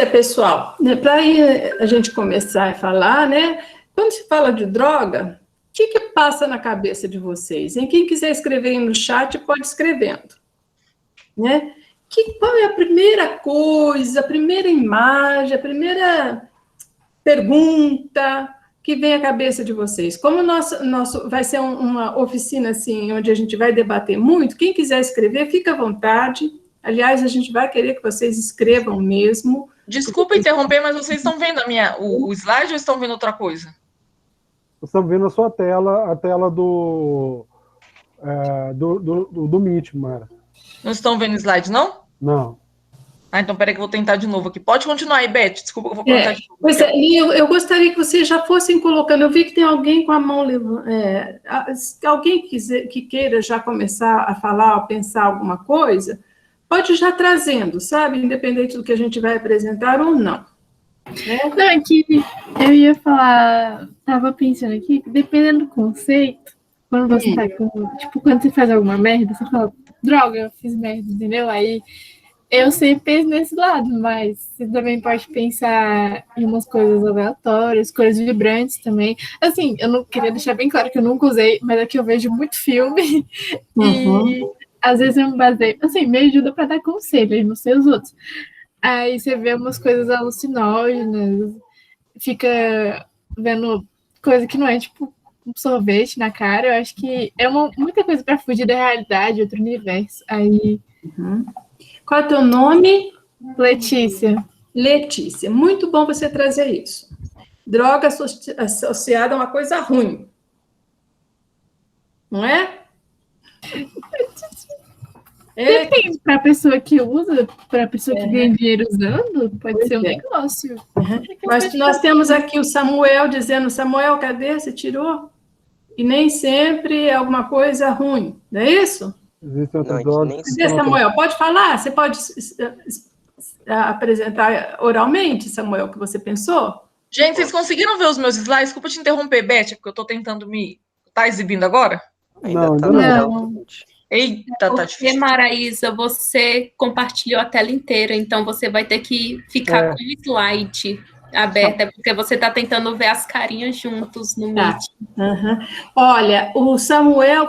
pessoal, né, para a gente começar a falar, né? Quando se fala de droga, o que passa na cabeça de vocês? Hein? Quem quiser escrever aí no chat, pode escrevendo, né? Qual é a primeira coisa, a primeira imagem, a primeira pergunta que vem à cabeça de vocês? Como nosso vai ser uma oficina assim, onde a gente vai debater muito, quem quiser escrever, fica à vontade. Aliás, a gente vai querer que vocês escrevam mesmo. Desculpa interromper, mas vocês estão vendo o slide ou estão vendo outra coisa? Estamos vendo a sua tela, a tela do Meet, Mara. Não estão vendo o slide, não? Não. Ah, então peraí que eu vou tentar de novo aqui. Pode continuar aí, Beth. Desculpa que eu vou contar de novo. Pois é, e eu gostaria que vocês já fossem colocando. Eu vi que tem alguém com a mão levantada. Alguém que queira já começar a falar ou pensar alguma coisa, pode ir já trazendo, sabe? Independente do que a gente vai apresentar ou não. Né? Não, é que eu ia falar, tava pensando aqui, que dependendo do conceito, quando você tá com, tipo, quando você faz alguma merda, você fala, droga, eu fiz merda, entendeu? Aí eu sempre penso nesse lado, mas você também pode pensar em umas coisas aleatórias, coisas vibrantes também. Assim, eu não queria deixar bem claro que eu nunca usei, mas é que eu vejo muito filme e às vezes eu me baseio, assim, me ajuda para dar conselho, não sei os outros. Aí você vê umas coisas alucinógenas, fica vendo coisa que não é, tipo, um sorvete na cara. Eu acho que é muita coisa para fugir da realidade, outro universo. Aí. Qual é o teu nome? Letícia. Letícia. Muito bom você trazer isso. Droga associada a uma coisa ruim. Não é? Depende, para a pessoa que usa, para a pessoa que ganha dinheiro usando, pode ser um negócio. Mas nós temos aqui o Samuel dizendo, Samuel, cadê? Você tirou? E nem sempre é alguma coisa ruim, não é isso? Existem outras drogas. Cadê, Samuel? Pode falar? Você pode apresentar oralmente, Samuel, o que você pensou? Gente, vocês conseguiram ver os meus slides? Desculpa te interromper, Beth, porque eu estou tentando me... Tá exibindo agora? Ainda não. Eita, tá difícil. Porque, Maraísa, você compartilhou a tela inteira, então você vai ter que ficar com o slide aberto, porque você está tentando ver as carinhas juntos no Meet. Olha, foi o Samuel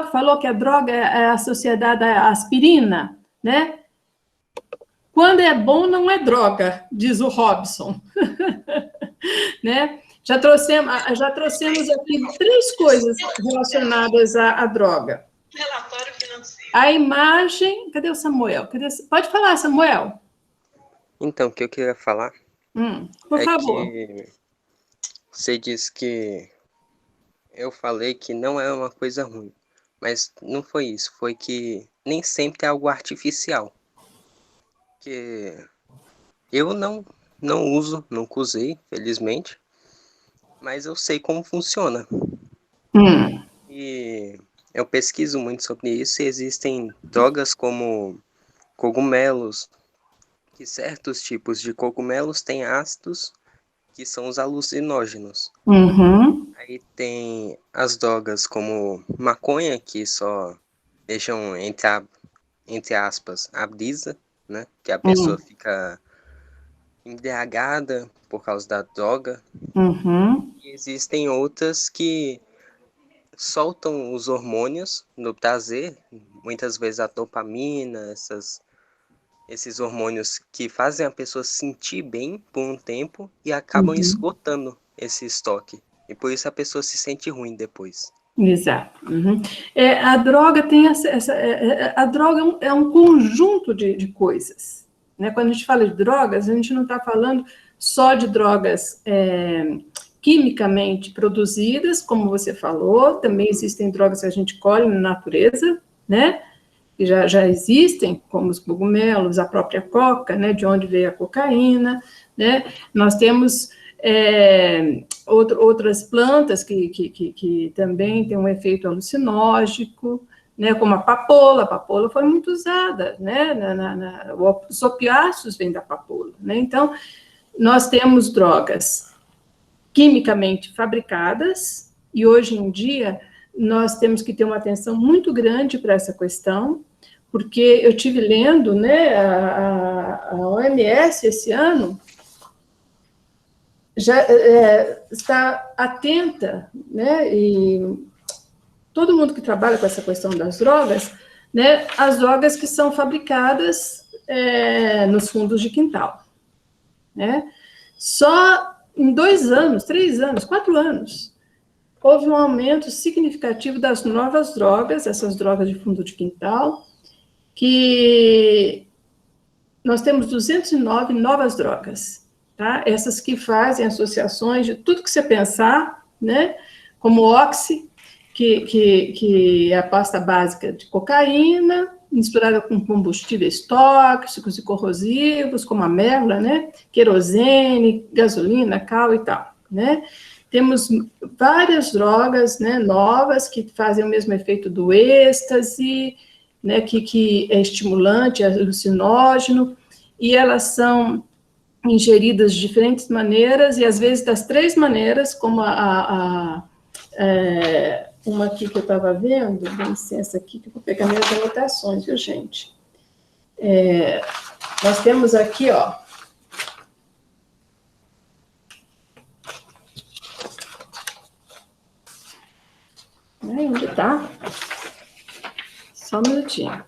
que falou que a droga é associada à aspirina, né? Quando é bom, não é droga, diz o Robson. Né? Já trouxemos aqui 3 coisas relacionadas à droga. Relatório financeiro. A imagem... Cadê o Samuel? Pode falar, Samuel. Então, o que eu queria falar por favor. Que você disse que eu falei que não é uma coisa ruim, mas não foi isso. Foi que nem sempre é algo artificial. Que eu não uso, nunca usei, felizmente, mas eu sei como funciona. E eu pesquiso muito sobre isso e existem drogas como cogumelos, que certos tipos de cogumelos têm ácidos que são os alucinógenos. Aí tem as drogas como maconha, que só deixam, entre aspas, a brisa, né? Que a pessoa fica embriagada por causa da droga. E existem outras que soltam os hormônios no prazer, muitas vezes a dopamina, esses hormônios que fazem a pessoa se sentir bem por um tempo e acabam esgotando esse estoque. E por isso a pessoa se sente ruim depois. Exato. A droga tem a droga é um conjunto de coisas. Né? Quando a gente fala de drogas, a gente não está falando só de drogas quimicamente produzidas, como você falou, também existem drogas que a gente colhe na natureza, né? Que já existem, como os cogumelos, a própria coca, né? De onde veio a cocaína, né? Nós temos outras plantas que também têm um efeito alucinógeno, né? Como a papoula foi muito usada, né? Os opiáceos vêm da papoula, né? Então, nós temos drogas quimicamente fabricadas, e hoje em dia nós temos que ter uma atenção muito grande para essa questão, porque eu tive lendo, né, a OMS esse ano já está atenta, né, e todo mundo que trabalha com essa questão das drogas, né, as drogas que são fabricadas nos fundos de quintal, né? Só em 2 anos, 3 anos, 4 anos, houve um aumento significativo das novas drogas, essas drogas de fundo de quintal, que nós temos 209 novas drogas, tá? Essas que fazem associações de tudo que você pensar, né? Como oxi, que é a pasta básica de cocaína, misturada com combustíveis tóxicos e corrosivos, como a merla, né? Querosene, gasolina, cal e tal, né? Temos várias drogas, né, novas que fazem o mesmo efeito do êxtase, né, que é estimulante, é alucinógeno, e elas são ingeridas de diferentes maneiras, e às vezes das 3 maneiras, como uma aqui que eu estava vendo, dá licença aqui, que eu vou pegar minhas anotações, viu, gente? Nós temos aqui, ó, onde está? Só um minutinho.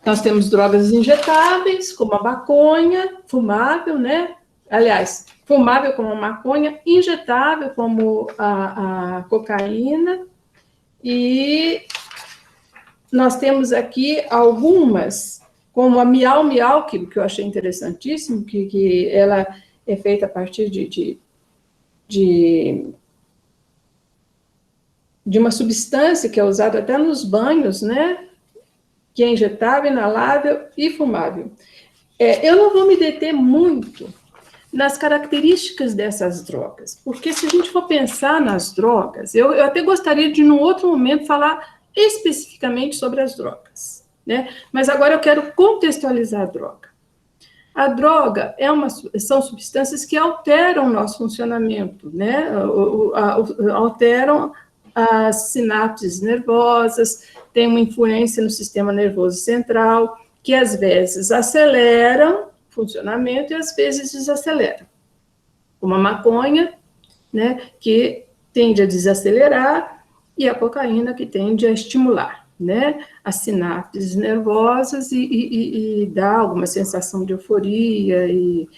Nós temos drogas injetáveis, como a maconha, fumável, né? Aliás, fumável como a maconha, injetável como a cocaína, e nós temos aqui algumas, como a miau-miau, que eu achei interessantíssimo, que ela é feita a partir de uma substância que é usada até nos banhos, né? Que é injetável, inalável e fumável. Eu não vou me deter muito nas características dessas drogas, porque se a gente for pensar nas drogas, eu até gostaria de, num outro momento, falar especificamente sobre as drogas, né? Mas agora eu quero contextualizar a droga. A droga são substâncias que alteram o nosso funcionamento, né? Alteram as sinapses nervosas, tem uma influência no sistema nervoso central, que às vezes aceleram o funcionamento e às vezes desaceleram. Como a maconha, né, que tende a desacelerar, e a cocaína, que tende a estimular, né, as sinapses nervosas e dá alguma sensação de euforia e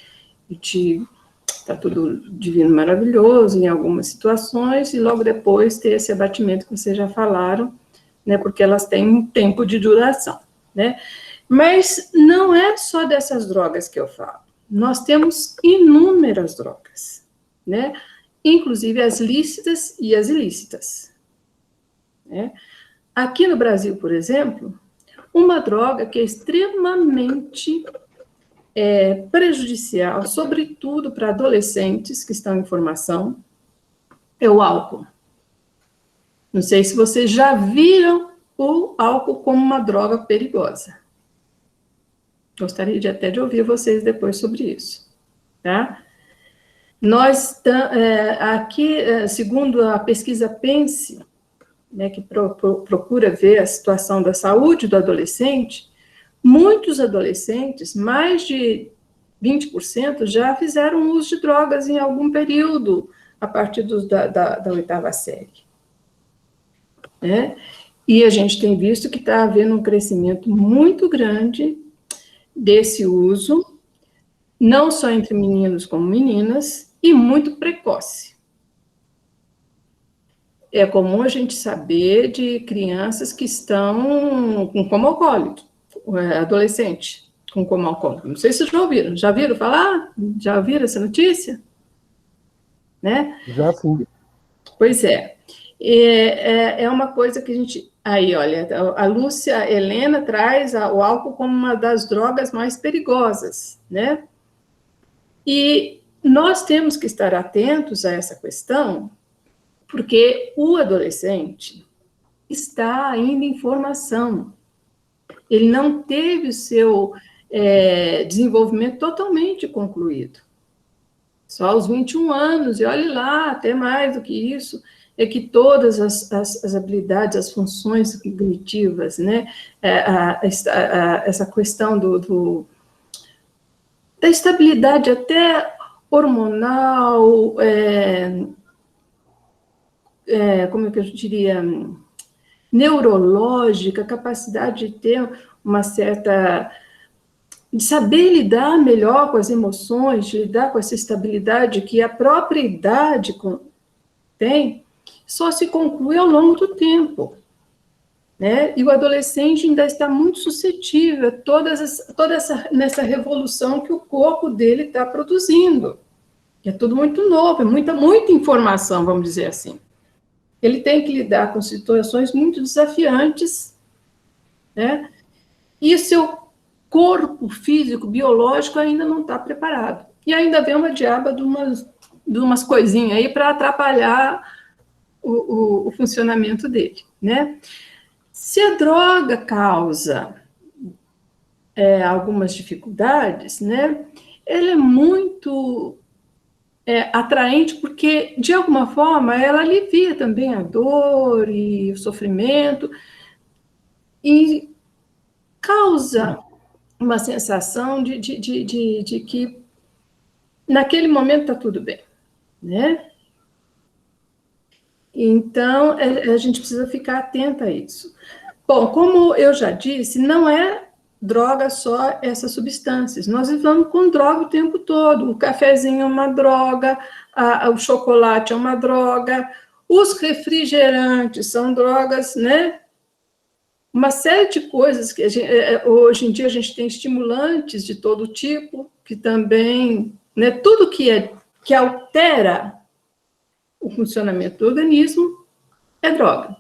está tudo divino, maravilhoso em algumas situações, e logo depois ter esse abatimento que vocês já falaram, né, porque elas têm um tempo de duração, né? Mas não é só dessas drogas que eu falo. Nós temos inúmeras drogas, né? Inclusive as lícitas e as ilícitas, né? Aqui no Brasil, por exemplo, uma droga que é extremamente prejudicial, sobretudo para adolescentes que estão em formação, é o álcool. Não sei se vocês já viram o álcool como uma droga perigosa. Gostaria até de ouvir vocês depois sobre isso, tá? Nós, aqui, segundo a pesquisa PENSE, né, que procura ver a situação da saúde do adolescente, muitos adolescentes, mais de 20%, já fizeram uso de drogas em algum período, a partir da 8ª série. Né? E a gente tem visto que está havendo um crescimento muito grande desse uso, não só entre meninos como meninas, e muito precoce. É comum a gente saber de crianças que estão com coma alcoólico, adolescente com coma alcoólico. Não sei se vocês já ouviram. Já viram falar? Já ouviram essa notícia? Né? Já sim. Pois é. É uma coisa que a gente... Aí, olha, a Lúcia Helena traz o álcool como uma das drogas mais perigosas, né? E nós temos que estar atentos a essa questão, porque o adolescente está ainda em formação. Ele não teve o seu desenvolvimento totalmente concluído. Só aos 21 anos, e olhe lá, até mais do que isso. é que todas as habilidades, as funções cognitivas, né, essa questão da estabilidade até hormonal, como é que eu diria, neurológica, capacidade de ter uma certa, de saber lidar melhor com as emoções, de lidar com essa estabilidade que a própria idade tem, só se conclui ao longo do tempo, né? E o adolescente ainda está muito suscetível a nessa revolução que o corpo dele está produzindo. É tudo muito novo, é muita informação, vamos dizer assim. Ele tem que lidar com situações muito desafiantes, né? E seu corpo físico, biológico, ainda não está preparado. E ainda vem uma diaba de umas coisinhas aí para atrapalhar o funcionamento dele, né? Se a droga causa algumas dificuldades, né? Ela é muito atraente porque, de alguma forma, ela alivia também a dor e o sofrimento e causa uma sensação de que naquele momento está tudo bem, né? Então, a gente precisa ficar atenta a isso. Bom, como eu já disse, não é droga só essas substâncias. Nós vivemos com droga o tempo todo. O cafezinho é uma droga, o chocolate é uma droga, os refrigerantes são drogas, né? Uma série de coisas que hoje em dia a gente tem estimulantes de todo tipo, que também, né, tudo que altera o funcionamento do organismo é droga.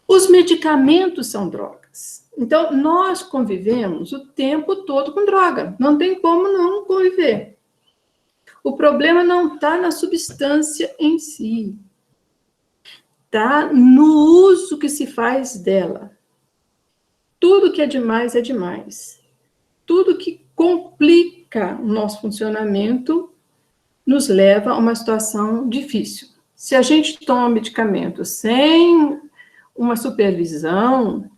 Os medicamentos são drogas. Então, nós convivemos o tempo todo com droga. Não tem como não conviver. O problema não está na substância em si. Está no uso que se faz dela. Tudo que é demais é demais. Tudo que complica o nosso funcionamento nos leva a uma situação difícil. Se a gente toma medicamento sem uma supervisão,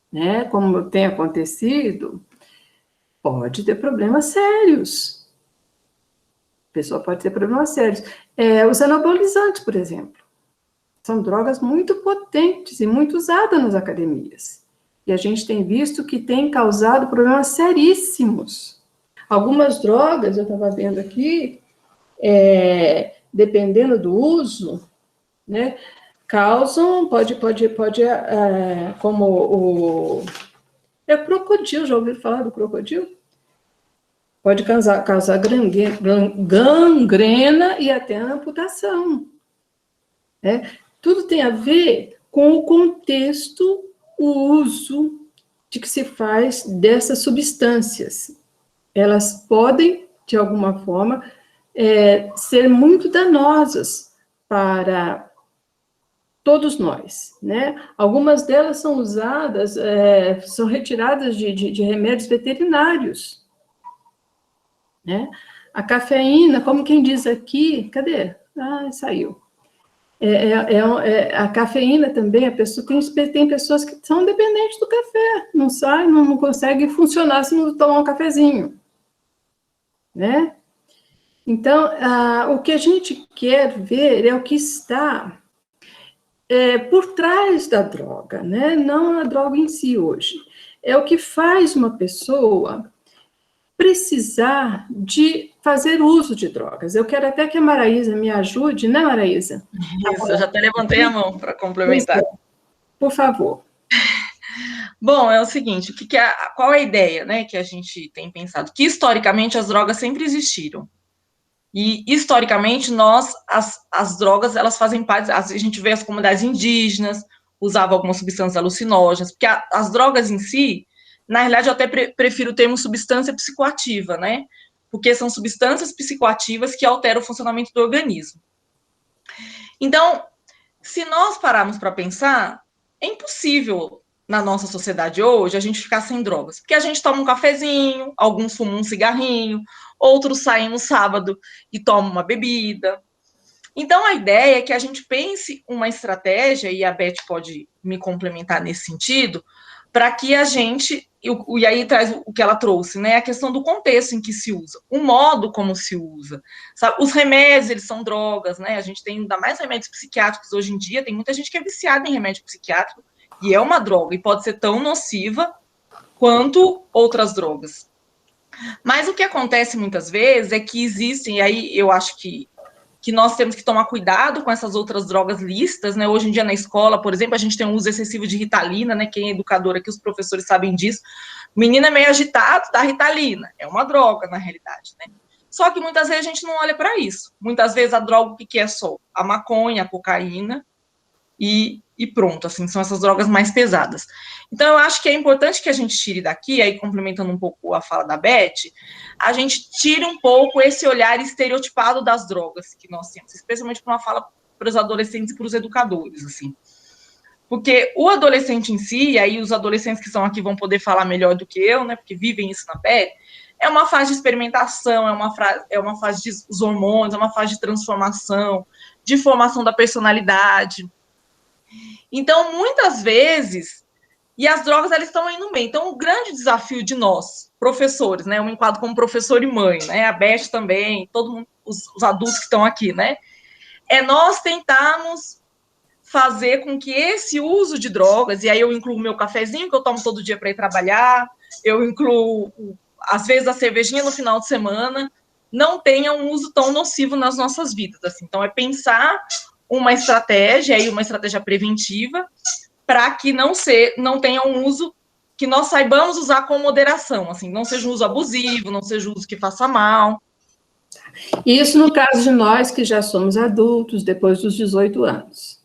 né, como tem acontecido, pode ter problemas sérios. A pessoa pode ter problemas sérios. Os anabolizantes, por exemplo, são drogas muito potentes e muito usadas nas academias. E a gente tem visto que tem causado problemas seríssimos. Algumas drogas, eu estava vendo aqui, dependendo do uso, né, causam, pode como o crocodilo, já ouviram falar do crocodilo? Pode causar gangrena e até amputação. Né? Tudo tem a ver com o contexto, o uso de que se faz dessas substâncias. Elas podem, de alguma forma, ser muito danosas para todos nós, né? Algumas delas são usadas, são retiradas de remédios veterinários, né? A cafeína, como quem diz aqui, cadê? Ah, saiu. A cafeína também, tem pessoas que são dependentes do café, não saem, não conseguem funcionar se não tomar um cafezinho, né? Então, o que a gente quer ver é o que está por trás da droga, né? Não a droga em si hoje. É o que faz uma pessoa precisar de fazer uso de drogas. Eu quero até que a Maraísa me ajude, né, Maraísa? Isso, eu já até levantei a mão para complementar. Por favor. Bom, é o seguinte, qual é a ideia, né, que a gente tem pensado? Que, historicamente, as drogas sempre existiram. E, historicamente, as drogas, elas fazem parte, a gente vê as comunidades indígenas, usavam algumas substâncias alucinógenas, porque as drogas em si, na realidade, eu até prefiro o termo substância psicoativa, né? Porque são substâncias psicoativas que alteram o funcionamento do organismo. Então, se nós pararmos para pensar, é impossível, na nossa sociedade hoje, a gente ficar sem drogas. Porque a gente toma um cafezinho, alguns fumam um cigarrinho, outros saem no sábado e tomam uma bebida. Então, a ideia é que a gente pense uma estratégia, e a Beth pode me complementar nesse sentido, para que a gente, e aí traz o que ela trouxe, né, a questão do contexto em que se usa, o modo como se usa, sabe? Os remédios, eles são drogas, né, a gente tem ainda mais remédios psiquiátricos hoje em dia, tem muita gente que é viciada em remédio psiquiátrico, e é uma droga, e pode ser tão nociva quanto outras drogas. Mas o que acontece muitas vezes é que existem, e aí eu acho que nós temos que tomar cuidado com essas outras drogas lícitas, né? Hoje em dia na escola, por exemplo, a gente tem um uso excessivo de Ritalina, né? Quem é educador aqui, os professores sabem disso. O menino é meio agitado, dá Ritalina. É uma droga, na realidade, né? Só que muitas vezes a gente não olha para isso. Muitas vezes a droga, o que é só? A maconha, a cocaína e pronto, assim, são essas drogas mais pesadas. Então, eu acho que é importante que a gente tire daqui, aí complementando um pouco a fala da Beth, a gente tire um pouco esse olhar estereotipado das drogas que nós temos, especialmente para uma fala para os adolescentes e para os educadores, assim. Porque o adolescente em si, e aí os adolescentes que estão aqui vão poder falar melhor do que eu, né, porque vivem isso na pele, é uma fase de experimentação, é uma fase de os hormônios, é uma fase de transformação, de formação da personalidade. Então, muitas vezes, e as drogas, elas estão aí no meio. Então, o grande desafio de nós, professores, né, eu me enquadro como professor e mãe, né, a Beth também, todo mundo, os adultos que estão aqui, né, é nós tentarmos fazer com que esse uso de drogas, e aí eu incluo o meu cafezinho, que eu tomo todo dia para ir trabalhar, eu incluo, às vezes, a cervejinha no final de semana, não tenha um uso tão nocivo nas nossas vidas, assim. Então, é pensar uma estratégia, aí uma estratégia preventiva, para que não tenha um uso que nós saibamos usar com moderação, assim, não seja um uso abusivo, não seja um uso que faça mal. Isso no caso de nós que já somos adultos, depois dos 18 anos.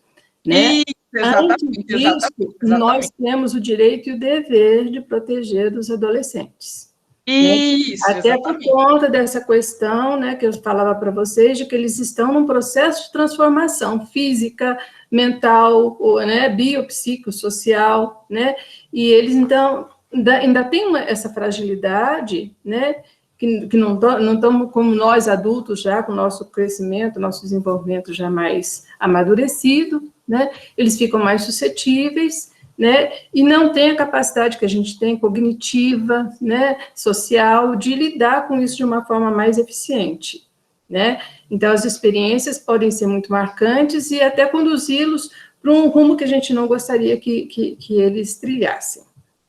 Né? Isso, exatamente, Antes disso, nós temos o direito e o dever de proteger os adolescentes. Isso, né? Até exatamente. por conta dessa questão, né, que eu falava para vocês, de que eles estão num processo de transformação física, mental, né, biopsicossocial, né, e eles, então, ainda têm essa fragilidade, né, que não estamos como nós adultos já, com o nosso crescimento, nosso desenvolvimento já mais amadurecido, né, eles ficam mais suscetíveis, né, e não tem a capacidade que a gente tem, cognitiva, né, social, de lidar com isso de uma forma mais eficiente, né. Então, as experiências podem ser muito marcantes e até conduzi-los para um rumo que a gente não gostaria que eles trilhassem,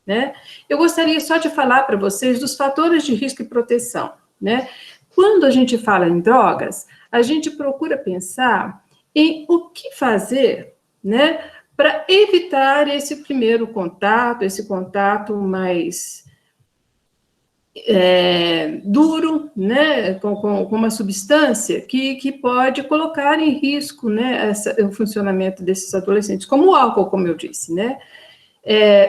né. Eu gostaria só de falar para vocês dos fatores de risco e proteção, né. Quando a gente fala em drogas, a gente procura pensar em o que fazer, né, para evitar esse primeiro contato, esse contato mais duro, né, com uma substância que pode colocar em risco, né, o funcionamento desses adolescentes, como o álcool, como eu disse, né.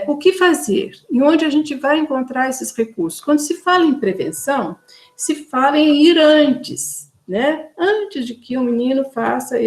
O que fazer? E onde a gente vai encontrar esses recursos? Quando se fala em prevenção, se fala em ir antes, né, antes de que o menino faça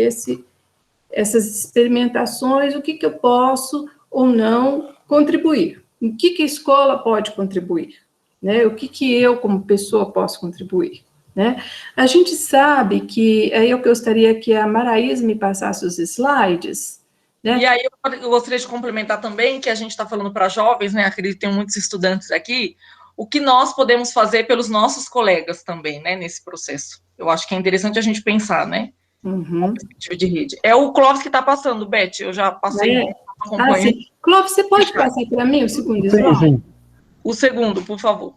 essas experimentações, o que eu posso ou não contribuir, o que a escola pode contribuir, né? O que eu, como pessoa, posso contribuir, né? A gente sabe que, aí eu gostaria que a Maraísa me passasse os slides, né? E aí eu gostaria de complementar também, que a gente está falando para jovens, né, acredito que tem muitos estudantes aqui, o que nós podemos fazer pelos nossos colegas também, né, nesse processo. Eu acho que é interessante a gente pensar, né? Uhum. Perspectiva de rede. É o Clóvis que está passando, Beth, eu já passei. Sim. Clóvis, você pode passar para mim o segundo slide? Sim. O segundo, por favor.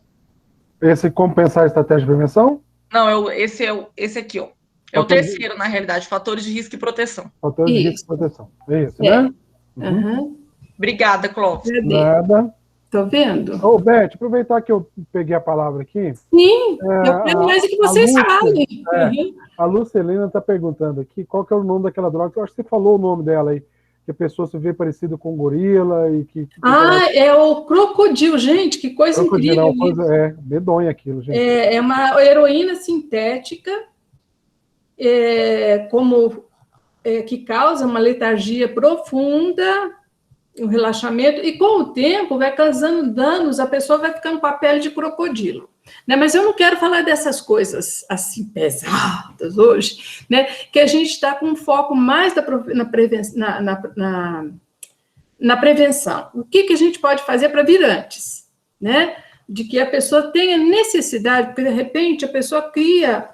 Esse como pensar a estratégia de prevenção? Não, esse aqui, ó. É o terceiro, na realidade, fatores de risco e proteção. Fatores de risco e proteção. É isso, né? Uhum. Obrigada, Clóvis. Nada. Tô vendo? Ô, Beth, aproveitar que eu peguei a palavra aqui. Sim, eu quero mais que vocês falem. A Lucelina está perguntando aqui qual que é o nome daquela droga. Eu acho que você falou o nome dela aí. Que a pessoa se vê parecida com gorila e que é o crocodilo, gente, que coisa incrível. Medonha aquilo, gente. É uma heroína sintética, que causa uma letargia profunda, um relaxamento, e com o tempo vai causando danos, a pessoa vai ficando com a pele de crocodilo. né? Mas eu não quero falar dessas coisas assim pesadas hoje, né? Que a gente está com um foco mais na prevenção. O que a gente pode fazer para vir antes, né? De que a pessoa tenha necessidade, porque de repente a pessoa cria,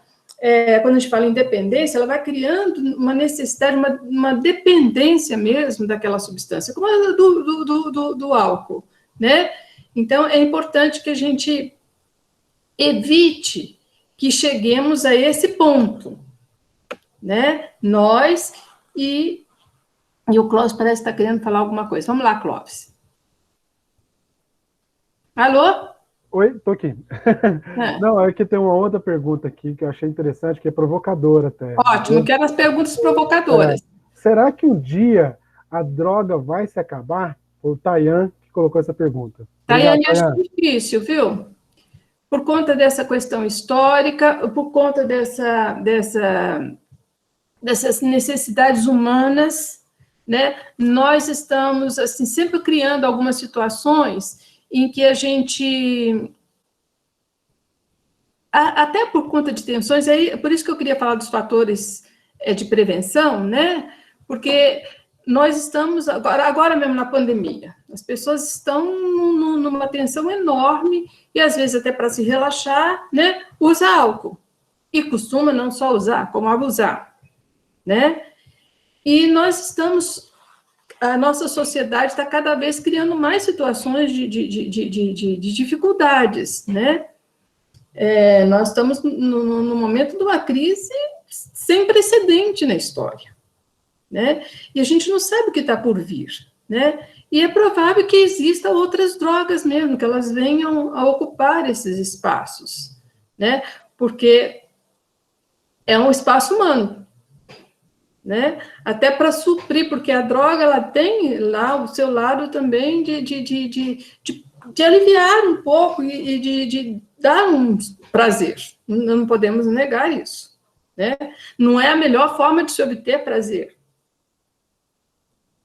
quando a gente fala em dependência, ela vai criando uma necessidade, uma dependência mesmo daquela substância, como a do álcool, né? Então, é importante que a gente evite que cheguemos a esse ponto, né? Nós e o Clóvis parece estar querendo falar alguma coisa. Vamos lá, Clóvis. Alô? Oi, tô aqui. Não, é que tem uma outra pergunta aqui que eu achei interessante, que é provocadora até. Ótimo, quero as perguntas provocadoras. Será que um dia a droga vai se acabar? O Tayan que colocou essa pergunta. Tayane, acho difícil, viu? Por conta dessa questão histórica, por conta dessas necessidades humanas, né? Nós estamos assim sempre criando algumas situações em que a gente, até por conta de tensões, aí, por isso que eu queria falar dos fatores de prevenção, né? Porque nós estamos, agora mesmo na pandemia, as pessoas estão numa tensão enorme, e às vezes até para se relaxar, né, usa álcool. E costuma não só usar, como abusar, né? E nós estamos, a nossa sociedade está cada vez criando mais situações de dificuldades, né? Nós estamos no momento de uma crise sem precedente na história, né? E a gente não sabe o que está por vir, né? E é provável que existam outras drogas mesmo, que elas venham a ocupar esses espaços, né? Porque é um espaço humano, né? Até para suprir, porque a droga ela tem lá o seu lado também de aliviar um pouco e de dar um prazer. Não podemos negar isso, né? Não é a melhor forma de se obter prazer,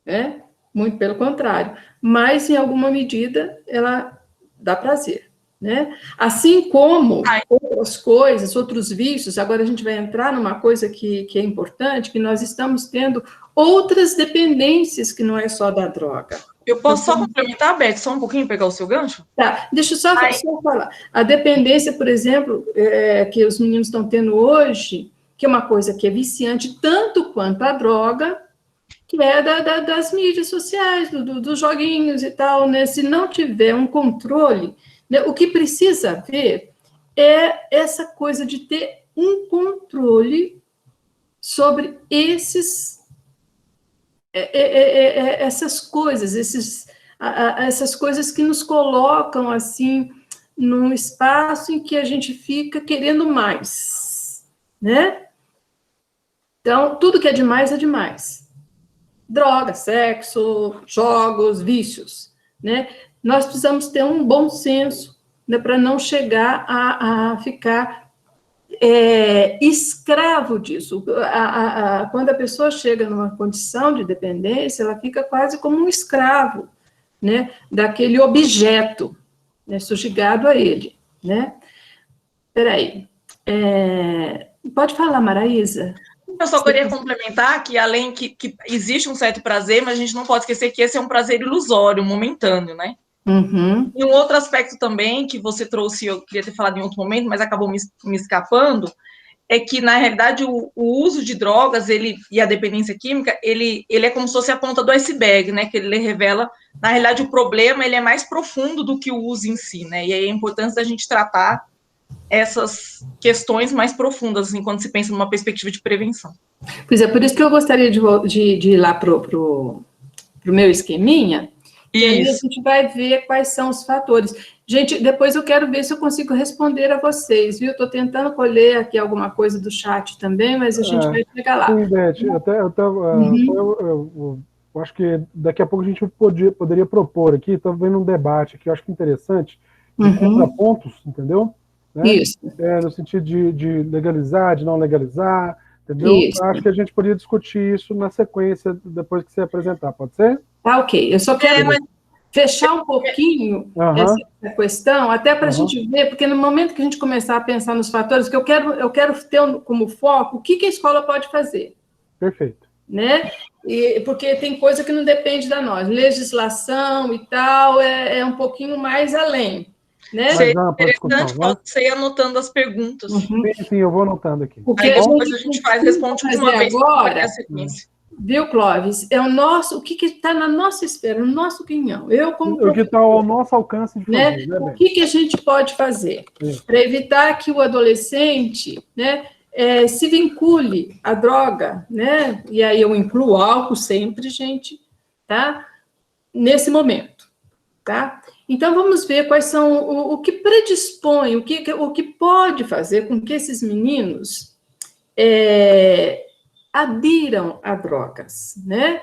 né? Muito pelo contrário, mas em alguma medida ela dá prazer, né? Assim como outras coisas, outros vícios. Agora a gente vai entrar numa coisa que é importante, que nós estamos tendo outras dependências que não é só da droga. Eu posso só complementar, Beth, só um pouquinho, pegar o seu gancho? Tá, deixa eu só falar. A dependência, por exemplo, que os meninos estão tendo hoje, que é uma coisa que é viciante tanto quanto a droga, que é das mídias sociais, dos joguinhos e tal, né? Se não tiver um controle, né, o que precisa ver é essa coisa de ter um controle sobre essas coisas, essas coisas que nos colocam, assim, num espaço em que a gente fica querendo mais, né? Então, tudo que é demais é demais. Droga, sexo, jogos, vícios, né? Nós precisamos ter um bom senso, né, para não chegar a ficar escravo disso. Quando a pessoa chega numa condição de dependência, ela fica quase como um escravo, né, daquele objeto, né, sujigado a ele, né? Peraí. Pode falar, Maraísa? Eu só queria complementar que, além que existe um certo prazer, mas a gente não pode esquecer que esse é um prazer ilusório, momentâneo, né? Uhum. E um outro aspecto também que você trouxe, eu queria ter falado em outro momento, mas acabou me escapando, é que, na realidade, o uso de drogas e a dependência química, ele é como se fosse a ponta do iceberg, né? Que ele revela, na realidade, o problema ele é mais profundo do que o uso em si, né? E aí a importância da gente tratar essas questões mais profundas, assim, quando se pensa numa perspectiva de prevenção. Pois é, por isso que eu gostaria de ir lá pro meu esqueminha, e aí a gente vai ver quais são os fatores. Gente, depois eu quero ver se eu consigo responder a vocês, viu? Estou tentando colher aqui alguma coisa do chat também, mas a gente vai chegar lá. Sim, Beth, eu acho que daqui a pouco a gente poderia propor aqui, estou vendo um debate aqui, eu acho que interessante, de contrapontos, entendeu? Né? Isso. No sentido de legalizar, de não legalizar, entendeu? Isso. Acho que a gente poderia discutir isso na sequência, depois que você apresentar, pode ser? Tá, ok. Eu só quero... fechar um pouquinho essa questão, até para a gente ver, porque no momento que a gente começar a pensar nos fatores, que eu quero ter como foco o que a escola pode fazer. Perfeito. Né? Porque tem coisa que não depende da nós. Legislação e tal é um pouquinho mais além. Né? Seria interessante você ir anotando as perguntas. Sim, eu vou anotando aqui. Porque aí depois a gente responde de uma vez agora, a sequência. Viu, Clóvis? É o nosso, o que está na nossa esfera, no nosso quinhão. Eu, como o que está ao nosso alcance de fazer, né? O que a gente pode fazer para evitar que o adolescente, né, se vincule à droga, né? E aí eu incluo álcool sempre, gente, tá? Nesse momento, tá? Então, vamos ver quais são o que predispõe, o que pode fazer com que esses meninos adiram a drogas, né?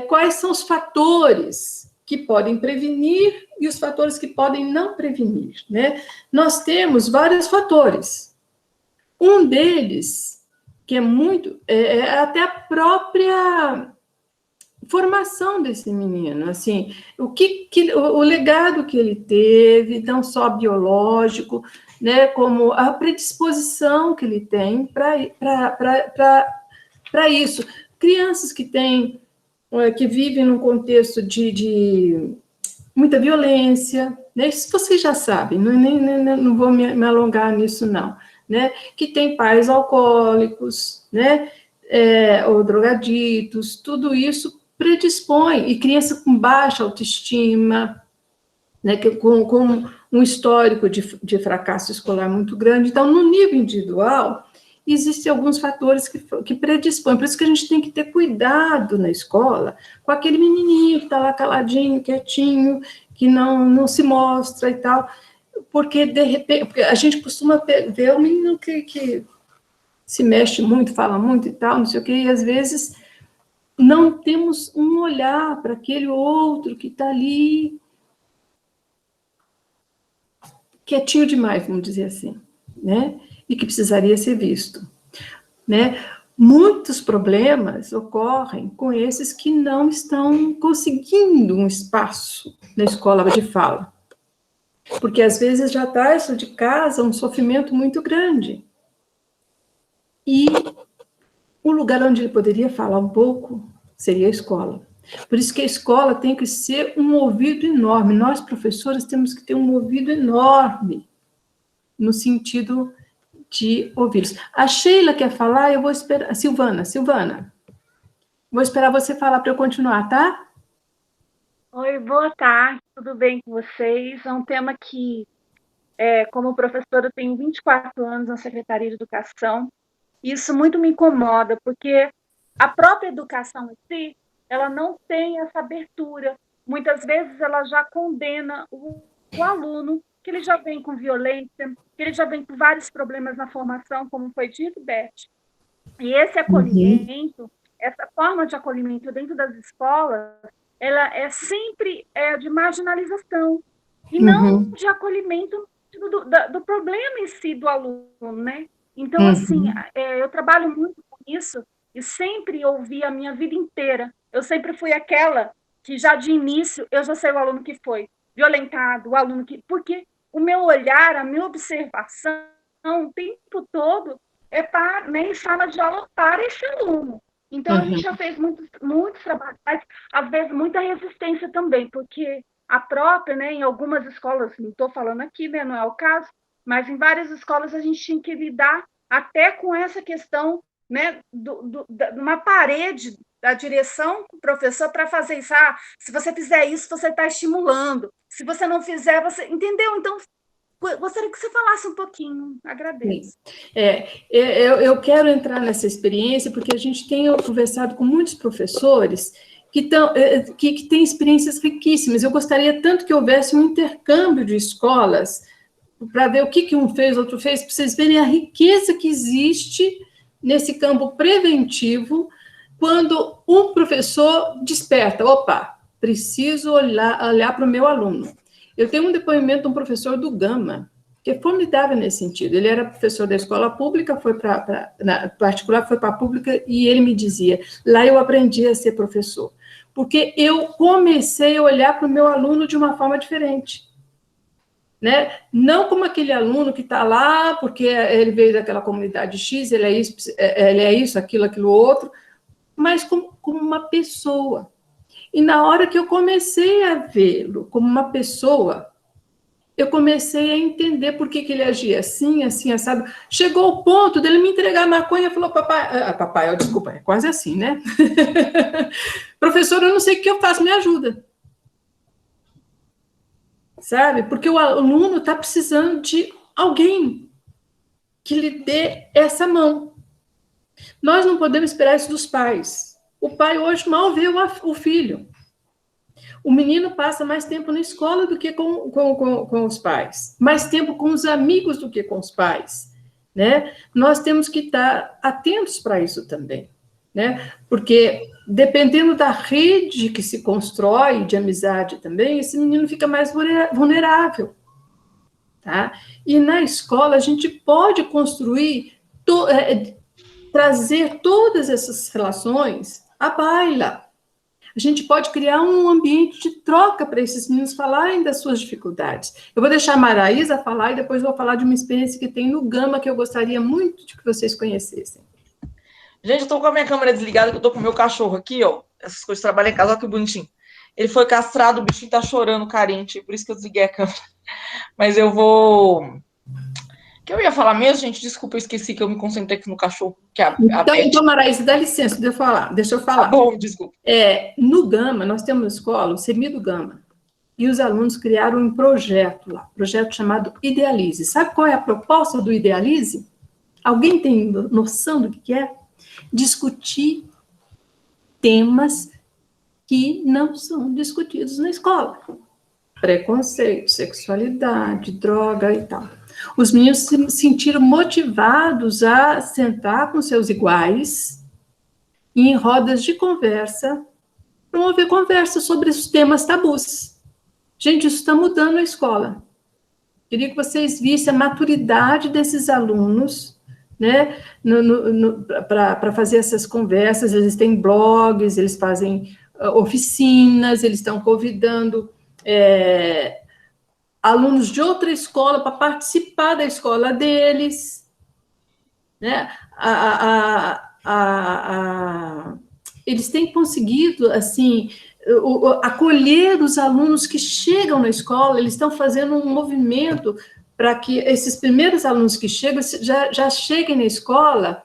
Quais são os fatores que podem prevenir e os fatores que podem não prevenir, né? Nós temos vários fatores. Um deles, que é muito, até a própria formação desse menino, assim, o legado que ele teve, não só biológico, né, como a predisposição que ele tem para isso. Crianças que vivem num contexto de muita violência, né, isso vocês já sabem, não vou me alongar nisso, não, né, que tem pais alcoólicos, né, ou drogaditos, tudo isso predispõe, e criança com baixa autoestima, né, com um histórico de fracasso escolar muito grande. Então, no nível individual, existem alguns fatores que predispõem, por isso que a gente tem que ter cuidado na escola com aquele menininho que está lá caladinho, quietinho, que não se mostra e tal, porque, de repente, porque a gente costuma ver o menino que se mexe muito, fala muito e tal, não sei o quê, e às vezes não temos um olhar para aquele outro que está ali quietinho demais, vamos dizer assim, né? E que precisaria ser visto, né? Muitos problemas ocorrem com esses que não estão conseguindo um espaço na escola de fala, porque às vezes já traz de casa um sofrimento muito grande. E o lugar onde ele poderia falar um pouco seria a escola. Por isso que a escola tem que ser um ouvido enorme. Nós, professores, temos que ter um ouvido enorme no sentido de ouvi-los. A Sheila quer falar, eu vou esperar. Silvana, vou esperar você falar para eu continuar, tá? Oi, boa tarde, tudo bem com vocês? É um tema que, como professora, eu tenho 24 anos na Secretaria de Educação. Isso muito me incomoda, porque a própria educação em si, ela não tem essa abertura. Muitas vezes ela já condena o aluno, que ele já vem com violência, que ele já vem com vários problemas na formação, como foi dito, Beth. E esse acolhimento, essa forma de acolhimento dentro das escolas, ela é sempre de marginalização, e não de acolhimento do problema em si do aluno, né? Então, assim, eu trabalho muito com isso e sempre ouvi a minha vida inteira. Eu sempre fui aquela que já de início eu já sei o aluno que foi violentado, o aluno que... Porque o meu olhar, a minha observação, o tempo todo em sala de aula para esse aluno. Então, a gente já fez muitos trabalhos, mas às vezes muita resistência também, porque a própria, né, em algumas escolas, não estou falando aqui, né, não é o caso, mas em várias escolas a gente tinha que lidar até com essa questão, né, de uma parede da direção com o professor para fazer isso. Se você fizer isso, você está estimulando. Se você não fizer, você... Entendeu? Então, gostaria que você falasse um pouquinho. Agradeço. Eu quero entrar nessa experiência, porque a gente tem conversado com muitos professores que têm experiências riquíssimas. Eu gostaria tanto que houvesse um intercâmbio de escolas para ver o que um fez, outro fez, para vocês verem a riqueza que existe nesse campo preventivo, quando um professor desperta, opa, preciso olhar para o meu aluno. Eu tenho um depoimento de um professor do Gama, que é formidável nesse sentido. Ele era professor da escola pública, foi na particular, foi para a pública, e ele me dizia, lá eu aprendi a ser professor. porque eu comecei a olhar para o meu aluno de uma forma diferente. Né? Não como aquele aluno que está lá porque ele veio daquela comunidade X, ele é isso, aquilo outro, mas como uma pessoa. E na hora que eu comecei a vê-lo como uma pessoa, eu comecei a entender por que ele agia assim, assado. Chegou o ponto dele me entregar a maconha e falou, papai, desculpa, é quase assim, né? Professor, eu não sei o que eu faço, me ajuda. Sabe? Porque o aluno está precisando de alguém que lhe dê essa mão. Nós não podemos esperar isso dos pais. O pai hoje mal vê o filho. O menino passa mais tempo na escola do que com os pais, mais tempo com os amigos do que com os pais. Né? Nós temos que estar atentos para isso também. Né? Porque, dependendo da rede que se constrói, de amizade também, esse menino fica mais vulnerável. Tá? E na escola, a gente pode construir, trazer todas essas relações à baila. A gente pode criar um ambiente de troca para esses meninos falarem das suas dificuldades. Eu vou deixar a Maraísa falar e depois vou falar de uma experiência que tem no Gama que eu gostaria muito de que vocês conhecessem. Gente, eu tô com a minha câmera desligada, que eu tô com o meu cachorro aqui, ó. Essas coisas de trabalho em casa, olha que bonitinho. Ele foi castrado, o bichinho tá chorando, carente, por isso que eu desliguei a câmera. Mas eu vou... O que eu ia falar mesmo, gente? Desculpa, eu esqueci que eu me concentrei aqui no cachorro. Que então, Maraísa, dá licença, deixa eu falar. Tá bom, desculpa. No Gama, nós temos uma escola, o CEMI do Gama, e os alunos criaram um projeto lá, projeto chamado Idealize. Sabe qual é a proposta do Idealize? Alguém tem noção do que é? Discutir temas que não são discutidos na escola. Preconceito, sexualidade, droga e tal. Os meninos se sentiram motivados a sentar com seus iguais e em rodas de conversa, promover conversa sobre os temas tabus. Gente, isso está mudando na escola. Queria que vocês vissem a maturidade desses alunos, né, para fazer essas conversas. Eles têm blogs, eles fazem oficinas, eles estão convidando alunos de outra escola para participar da escola deles, né? Eles têm conseguido, assim, acolher os alunos que chegam na escola. Eles estão fazendo um movimento para que esses primeiros alunos que chegam já cheguem na escola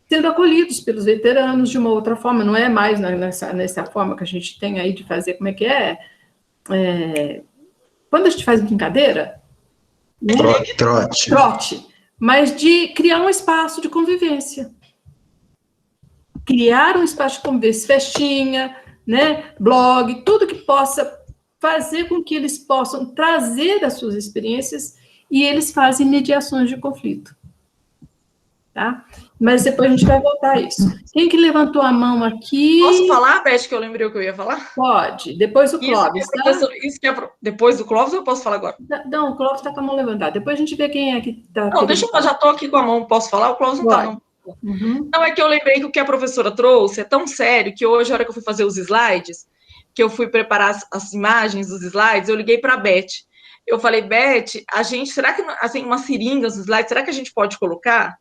sendo acolhidos pelos veteranos de uma outra forma, não é mais nessa forma que a gente tem aí de fazer, como é que é? Quando a gente faz brincadeira... Né? Trote. Mas de criar um espaço de convivência. Criar um espaço de convivência, festinha, né? Blog, tudo que possa fazer com que eles possam trazer as suas experiências e eles fazem mediações de conflito. Tá? Mas depois a gente vai voltar a isso. Quem que levantou a mão aqui? Posso falar, Beth, que eu lembrei o que eu ia falar? Pode. Depois do Clóvis, Depois do Clóvis, eu posso falar agora? Não, o Clóvis está com a mão levantada. Depois a gente vê quem é que está... Não, deixa eu... Já estou aqui com a mão, posso falar? O Clóvis não está, não. Uhum. Não, é que eu lembrei que o que a professora trouxe é tão sério que hoje, na hora que eu fui fazer os slides, que eu fui preparar as imagens dos slides, eu liguei para a Beth. Eu falei, Beth, será que, assim, umas seringas nos slides, será que a gente pode colocar?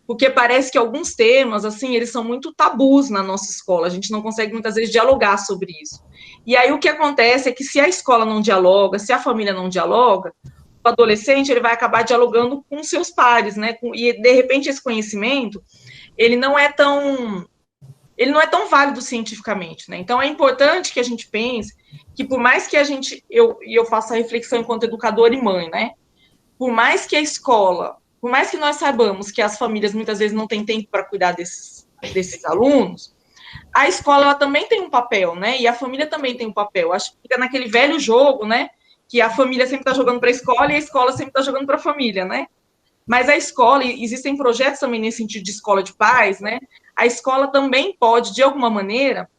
Porque parece que alguns temas, assim, eles são muito tabus na nossa escola, a gente não consegue, muitas vezes, dialogar sobre isso. E aí, o que acontece é que se a escola não dialoga, se a família não dialoga, o adolescente, ele vai acabar dialogando com seus pares, né, e, de repente, esse conhecimento, ele não é tão válido cientificamente, né, então é importante que a gente pense que, por mais que eu faça a reflexão enquanto educadora e mãe, né, por mais que a escola... Por mais que nós saibamos que as famílias muitas vezes não têm tempo para cuidar desses alunos, a escola ela também tem um papel, né? E a família também tem um papel. Acho que fica naquele velho jogo, né? Que a família sempre está jogando para a escola e a escola sempre está jogando para a família, né? Mas a escola, existem projetos também nesse sentido de escola de paz, né? A escola também pode, de alguma maneira,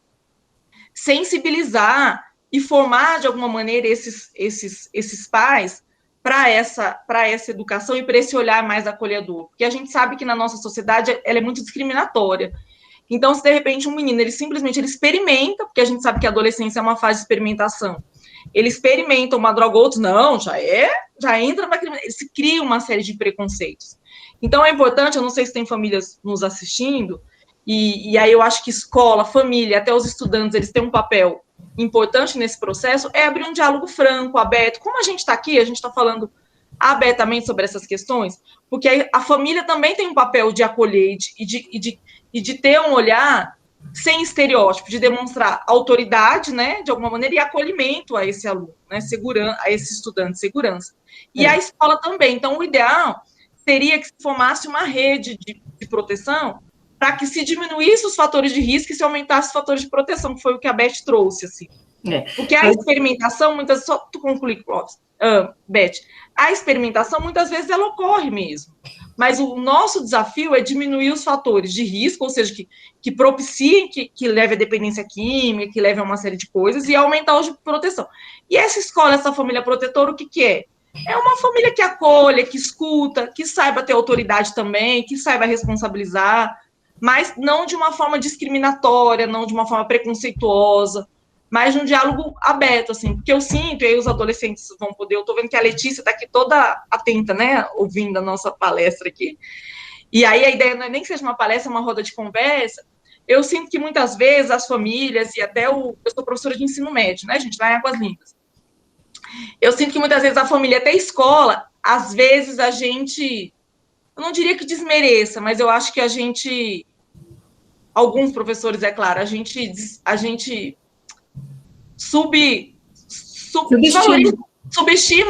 sensibilizar e formar, de alguma maneira, esses pais para essa educação e para esse olhar mais acolhedor, porque a gente sabe que na nossa sociedade ela é muito discriminatória. Então, se de repente um menino, ele simplesmente ele experimenta, porque a gente sabe que a adolescência é uma fase de experimentação, ele experimenta uma droga ou outra, não, já entra na criminalidade, ele se cria uma série de preconceitos. Então, é importante, eu não sei se tem famílias nos assistindo, e aí eu acho que escola, família, até os estudantes, eles têm um papel importante nesse processo, é abrir um diálogo franco, aberto. Como a gente está aqui, a gente está falando abertamente sobre essas questões, porque a família também tem um papel de acolher e de ter um olhar sem estereótipo, de demonstrar autoridade, né, de alguma maneira, e acolhimento a esse aluno, né, a esse estudante, segurança. E a escola também. Então, o ideal seria que se formasse uma rede de proteção para que se diminuísse os fatores de risco e se aumentasse os fatores de proteção, que foi o que a Beth trouxe, assim. Porque a experimentação, só tu concluir, Beth, a experimentação, muitas vezes, ela ocorre mesmo. Mas o nosso desafio é diminuir os fatores de risco, ou seja, que propiciem, que leve a dependência química, que leve a uma série de coisas, e aumentar os de proteção. E essa escola, essa família protetora, o que é? É uma família que acolhe, que escuta, que saiba ter autoridade também, que saiba responsabilizar, mas não de uma forma discriminatória, não de uma forma preconceituosa, mas de um diálogo aberto, assim, porque eu sinto, e aí os adolescentes vão poder, eu estou vendo que a Letícia está aqui toda atenta, né, ouvindo a nossa palestra aqui, e aí a ideia não é nem que seja uma palestra, é uma roda de conversa. Eu sinto que muitas vezes as famílias, e até eu sou professora de ensino médio, né, gente, lá em Águas Lindas, eu sinto que muitas vezes a família, até a escola, às vezes a gente, eu não diria que desmereça, mas eu acho que a gente, alguns professores, é claro, a gente subestima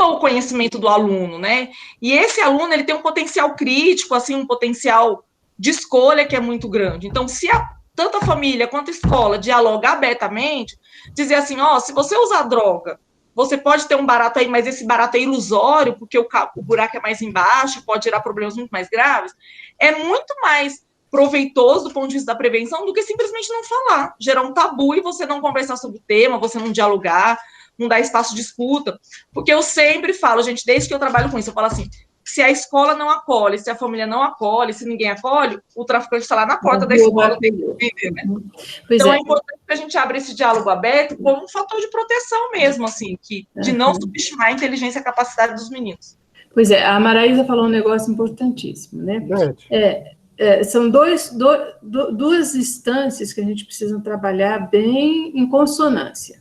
o conhecimento do aluno, né? E esse aluno, ele tem um potencial crítico, assim, um potencial de escolha que é muito grande. Então, se tanto a família quanto a escola dialogar abertamente, dizer assim, se você usar droga, você pode ter um barato aí, mas esse barato é ilusório, porque o buraco é mais embaixo, pode gerar problemas muito mais graves, é muito mais proveitoso do ponto de vista da prevenção do que simplesmente não falar, gerar um tabu e você não conversar sobre o tema, você não dialogar, não dar espaço de escuta, porque eu sempre falo, gente, desde que eu trabalho com isso, eu falo assim, se a escola não acolhe, se a família não acolhe, se ninguém acolhe, o traficante está lá na porta da escola, tem que entender, né? Então é importante que a gente abra esse diálogo aberto como um fator de proteção mesmo, assim, de não subestimar a inteligência e a capacidade dos meninos. Pois é, a Maraísa falou um negócio importantíssimo, né? São duas instâncias que a gente precisa trabalhar bem em consonância.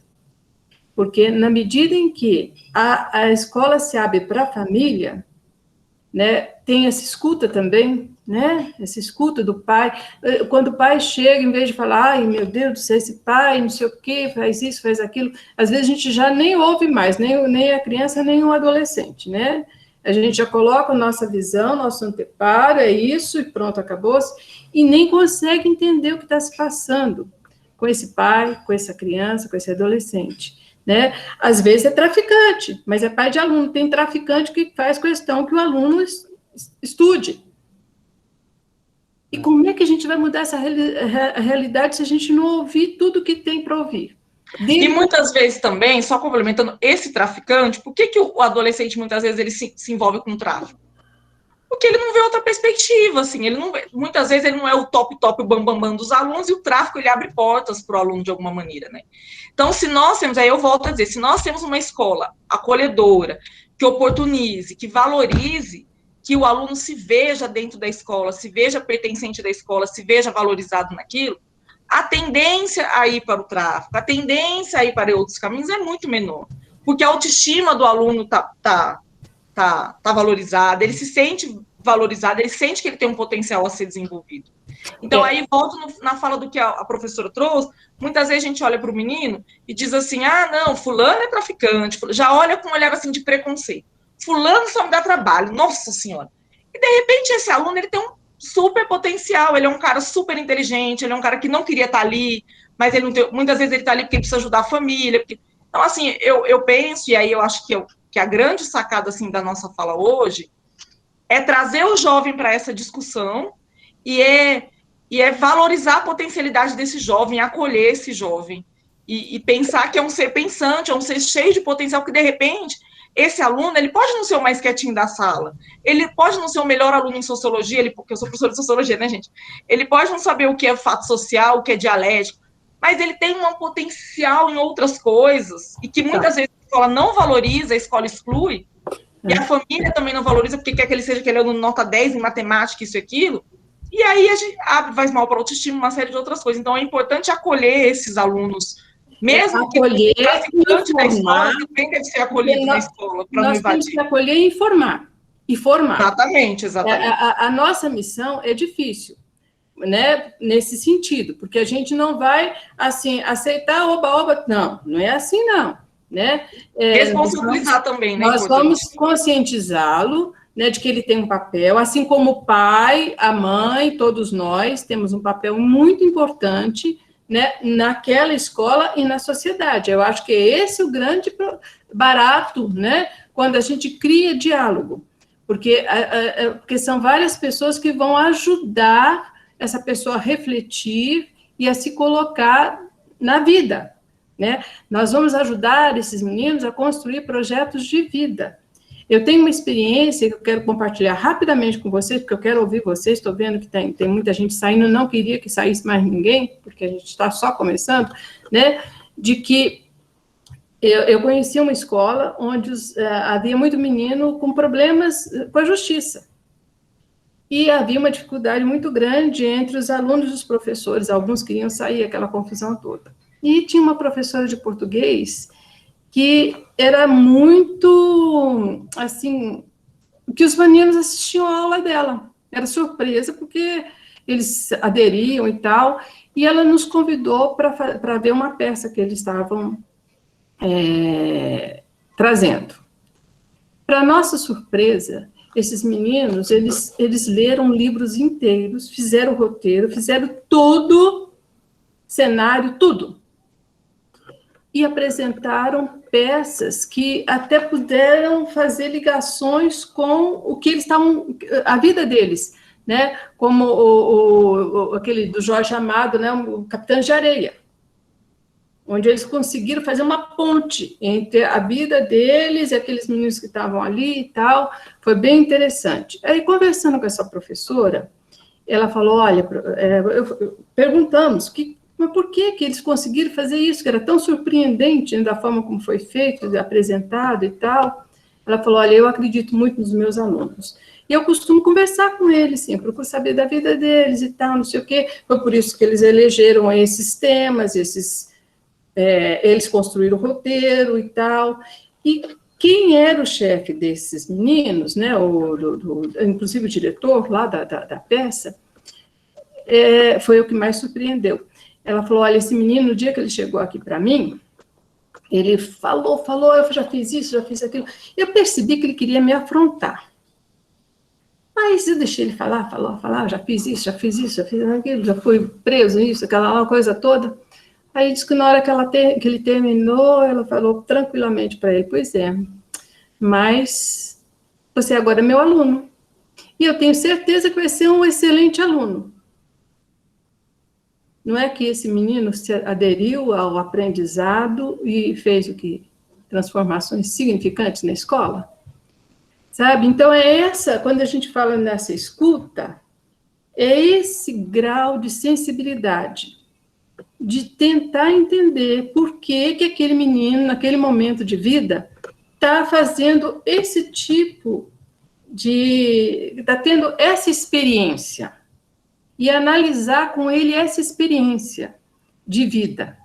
Porque, na medida em que a escola se abre para a família, né, tem essa escuta também, né? Essa escuta do pai. Quando o pai chega, em vez de falar, ai, meu Deus do céu, esse pai, não sei o quê, faz isso, faz aquilo, às vezes a gente já nem ouve mais, nem a criança, nem o adolescente, né? A gente já coloca a nossa visão, nosso anteparo, é isso, e pronto, acabou-se, e nem consegue entender o que está se passando com esse pai, com essa criança, com esse adolescente, né? Às vezes é traficante, mas é pai de aluno, tem traficante que faz questão que o aluno estude. E como é que a gente vai mudar essa realidade se a gente não ouvir tudo que tem para ouvir? E muitas vezes também, só complementando, esse traficante, por que o adolescente muitas vezes ele se envolve com o tráfico? Porque ele não vê outra perspectiva, assim, muitas vezes ele não é o top, o bambambam dos alunos, e o tráfico ele abre portas para o aluno de alguma maneira, né? Então, se nós temos, aí eu volto a dizer, se nós temos uma escola acolhedora, que oportunize, que valorize, que o aluno se veja dentro da escola, se veja pertencente da escola, se veja valorizado naquilo, a tendência a ir para o tráfico, a tendência a ir para outros caminhos é muito menor, porque a autoestima do aluno tá valorizada, ele se sente valorizado, ele sente que ele tem um potencial a ser desenvolvido. Então, aí volto na fala do que a professora trouxe, muitas vezes a gente olha para o menino e diz assim, não, fulano é traficante, já olha com um olhar assim de preconceito, fulano só me dá trabalho, nossa senhora. E, de repente, esse aluno, ele tem um super potencial, ele é um cara super inteligente, ele é um cara que não queria estar ali, mas ele não tem, muitas vezes ele está ali porque ele precisa ajudar a família. Então, assim, eu penso, e aí eu acho que a grande sacada, assim, da nossa fala hoje é trazer o jovem para essa discussão e é valorizar a potencialidade desse jovem, acolher esse jovem e pensar que é um ser pensante, é um ser cheio de potencial que, de repente, esse aluno, ele pode não ser o mais quietinho da sala, ele pode não ser o melhor aluno em sociologia, porque eu sou professora de sociologia, né, gente? Ele pode não saber o que é fato social, o que é dialético, mas ele tem um potencial em outras coisas, e que muitas vezes a escola não valoriza, a escola exclui, e a família também não valoriza, porque quer que ele seja aquele aluno nota 10 em matemática, isso e aquilo, e aí a gente faz mal para a autoestima, uma série de outras coisas. Então, é importante acolher esses alunos, mesmo acolher, que o participante da escola também deve ser acolhido na escola, para não nós temos invadir. que acolher e informar. E formar. Exatamente, exatamente. A nossa missão é difícil, né, nesse sentido, porque a gente não vai, assim, aceitar oba-oba, não é assim, não, né? Responsabilizar também, né? Nós vamos conscientizá-lo, né, de que ele tem um papel, assim como o pai, a mãe, todos nós temos um papel muito importante, né, naquela escola e na sociedade. Eu acho que esse é o grande barato, né, quando a gente cria diálogo, porque são várias pessoas que vão ajudar essa pessoa a refletir e a se colocar na vida, né? Nós vamos ajudar esses meninos a construir projetos de vida. Eu tenho uma experiência que eu quero compartilhar rapidamente com vocês, porque eu quero ouvir vocês, estou vendo que tem muita gente saindo, não queria que saísse mais ninguém, porque a gente está só começando, né, de que eu conheci uma escola onde havia muito menino com problemas com a justiça, e havia uma dificuldade muito grande entre os alunos e os professores, alguns queriam sair, aquela confusão toda. E tinha uma professora de português que era muito, assim, que os meninos assistiam a aula dela. Era surpresa, porque eles aderiam e tal, e ela nos convidou para ver uma peça que eles estavam trazendo. Para nossa surpresa, esses meninos, eles leram livros inteiros, fizeram roteiro, fizeram todo, cenário, tudo. E apresentaram peças que até puderam fazer ligações com o que eles estavam, a vida deles, né? Como aquele do Jorge Amado, né? O Capitão de Areia, onde eles conseguiram fazer uma ponte entre a vida deles e aqueles meninos que estavam ali e tal. Foi bem interessante. Aí, conversando com essa professora, ela falou, olha, perguntamos, mas por que eles conseguiram fazer isso, que era tão surpreendente, né, da forma como foi feito, apresentado e tal? Ela falou, olha, eu acredito muito nos meus alunos. E eu costumo conversar com eles, sim, procuro saber da vida deles e tal, não sei o quê. Foi por isso que eles elegeram esses temas, eles construíram o roteiro e tal. E quem era o chefe desses meninos, né, inclusive o diretor lá da peça, foi o que mais surpreendeu. Ela falou, olha, esse menino, no dia que ele chegou aqui para mim, ele falou, eu já fiz isso, já fiz aquilo. Eu percebi que ele queria me afrontar. Mas eu deixei ele falar, já fiz isso, já fiz aquilo, já fui preso nisso, aquela coisa toda. Aí disse que na hora que ele terminou, ela falou tranquilamente para ele, pois é, mas você agora é meu aluno. E eu tenho certeza que vai ser um excelente aluno. Não é que esse menino se aderiu ao aprendizado e fez transformações significantes na escola? Sabe? Então, quando a gente fala nessa escuta, é esse grau de sensibilidade, de tentar entender por que aquele menino, naquele momento de vida, está fazendo esse tipo está tendo essa experiência, e analisar com ele essa experiência de vida.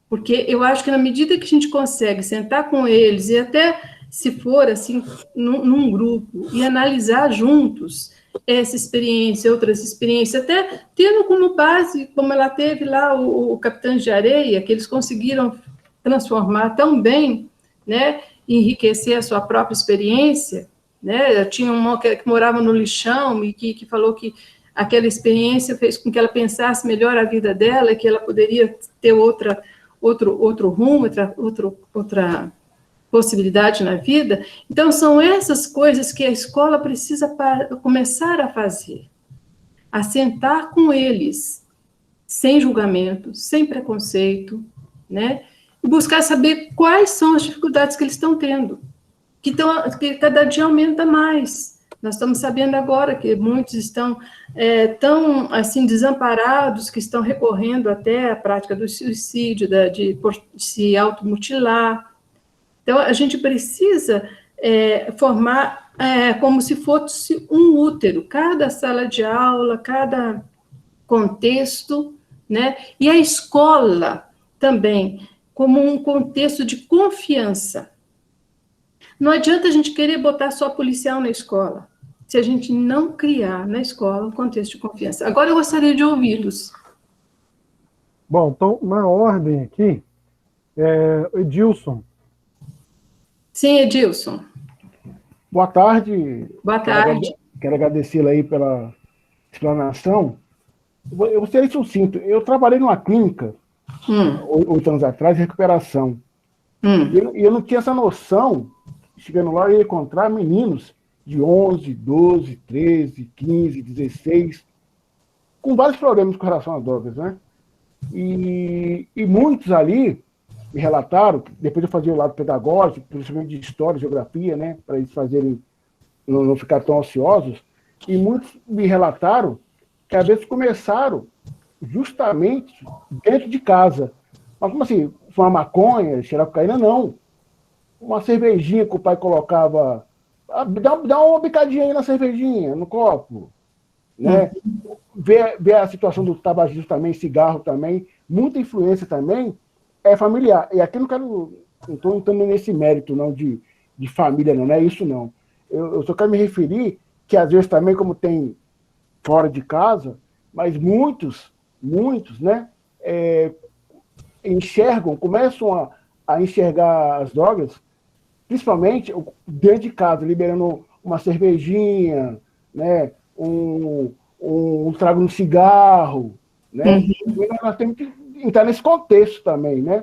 Porque eu acho que na medida que a gente consegue sentar com eles, e até se for assim, num grupo, e analisar juntos essa experiência, outras experiências, até tendo como base, como ela teve lá o Capitão de Areia, que eles conseguiram transformar tão bem, né, enriquecer a sua própria experiência, né? Tinha uma que morava no lixão e que falou que aquela experiência fez com que ela pensasse melhor a vida dela, que ela poderia ter outro rumo, outra possibilidade na vida. Então, são essas coisas que a escola precisa começar a fazer, a sentar com eles, sem julgamento, sem preconceito, né? E buscar saber quais são as dificuldades que eles estão tendo. que cada dia aumenta mais. Nós estamos sabendo agora que muitos estão tão assim desamparados, que estão recorrendo até à prática do suicídio, de se automutilar. Então, a gente precisa formar como se fosse um útero, cada sala de aula, cada contexto, né? E a escola também, como um contexto de confiança. Não adianta a gente querer botar só policial na escola, se a gente não criar na escola um contexto de confiança. Agora eu gostaria de ouvi-los. Bom, então, na ordem aqui, Edilson. Sim, Edilson. Boa tarde. Boa tarde. Quero agradecê-la aí pela explanação. Eu vou ser sucinto. Eu trabalhei numa clínica 8 anos atrás, de recuperação. E eu não tinha essa noção. Chegando lá, eu ia encontrar meninos de 11, 12, 13, 15, 16, com vários problemas com relação a drogas, né? E muitos ali me relataram, depois eu fazia o lado pedagógico, principalmente de história, geografia, né? Para eles fazerem, não ficar tão ansiosos, e muitos me relataram que às vezes começaram justamente dentro de casa. Mas como assim? Fumar maconha, cheirar cocaína? Não. Uma cervejinha que o pai colocava, dá uma bicadinha aí na cervejinha, no copo, né? Ver a situação do tabagismo também, cigarro também, muita influência também é familiar. E aqui não estou entrando nesse mérito não de família, não é isso não. Eu só quero me referir que às vezes também, como tem fora de casa, mas muitos, né, começam a enxergar as drogas, principalmente dentro de casa, liberando uma cervejinha, né, um trago no cigarro, né? Nós temos que entrar nesse contexto também, né?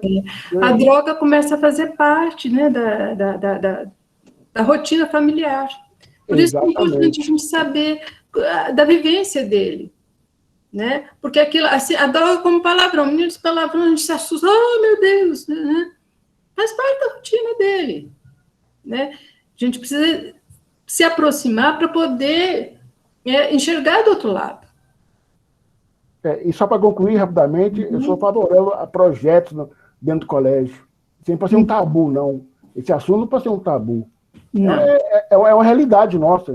A droga começa a fazer parte, né, da rotina familiar. Por isso é importante a gente saber da vivência dele, né? Porque aquilo, assim, a droga como palavrão, meninos palavrão, a gente se assusta, oh, meu Deus, né? Faz parte da rotina dele, né? A gente precisa se aproximar para poder enxergar do outro lado. E só para concluir rapidamente, eu sou favorável a projetos dentro do colégio. Sem para ser um tabu, não. Esse assunto não pode ser um tabu. É uma realidade nossa.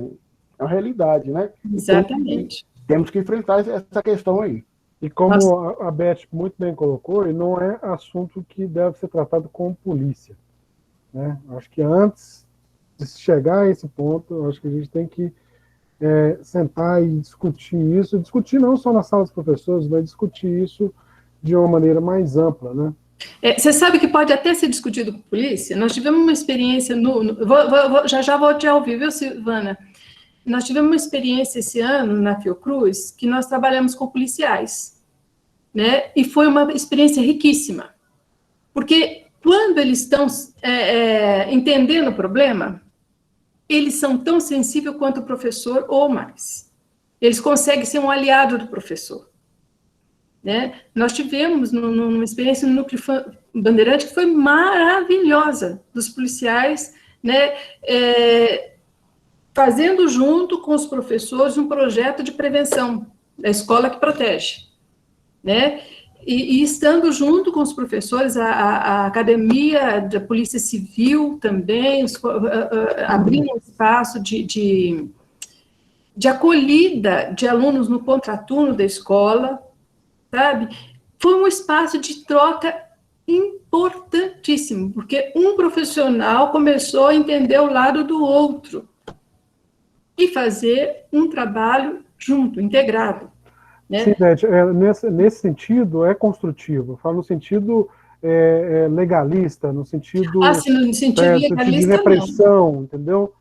É uma realidade, né? Exatamente. Temos que enfrentar essa questão aí. E como a Beth muito bem colocou, e não é assunto que deve ser tratado com polícia, né? Acho que antes de chegar a esse ponto, acho que a gente tem que sentar e discutir isso, discutir não só na sala dos professores, mas discutir isso de uma maneira mais ampla, né? Você sabe que pode até ser discutido com a polícia? Nós tivemos uma experiência já vou te ouvir, viu, Silvana? Nós tivemos uma experiência esse ano na Fiocruz, que nós trabalhamos com policiais, né? E foi uma experiência riquíssima, porque quando eles estão entendendo o problema, eles são tão sensíveis quanto o professor ou mais. Eles conseguem ser um aliado do professor, né? Nós tivemos numa experiência no Núcleo Bandeirante que foi maravilhosa, dos policiais, né, fazendo junto com os professores um projeto de prevenção da escola que protege, né? E estando junto com os professores, a academia da Polícia Civil também, abrindo um espaço de acolhida de alunos no contraturno da escola, sabe? Foi um espaço de troca importantíssimo, porque um profissional começou a entender o lado do outro e fazer um trabalho junto, integrado. Né? Sim, Beth, nesse sentido é construtivo. Eu falo no sentido legalista, no sentido, sim, no sentido legalista, de repressão, não. Entendeu?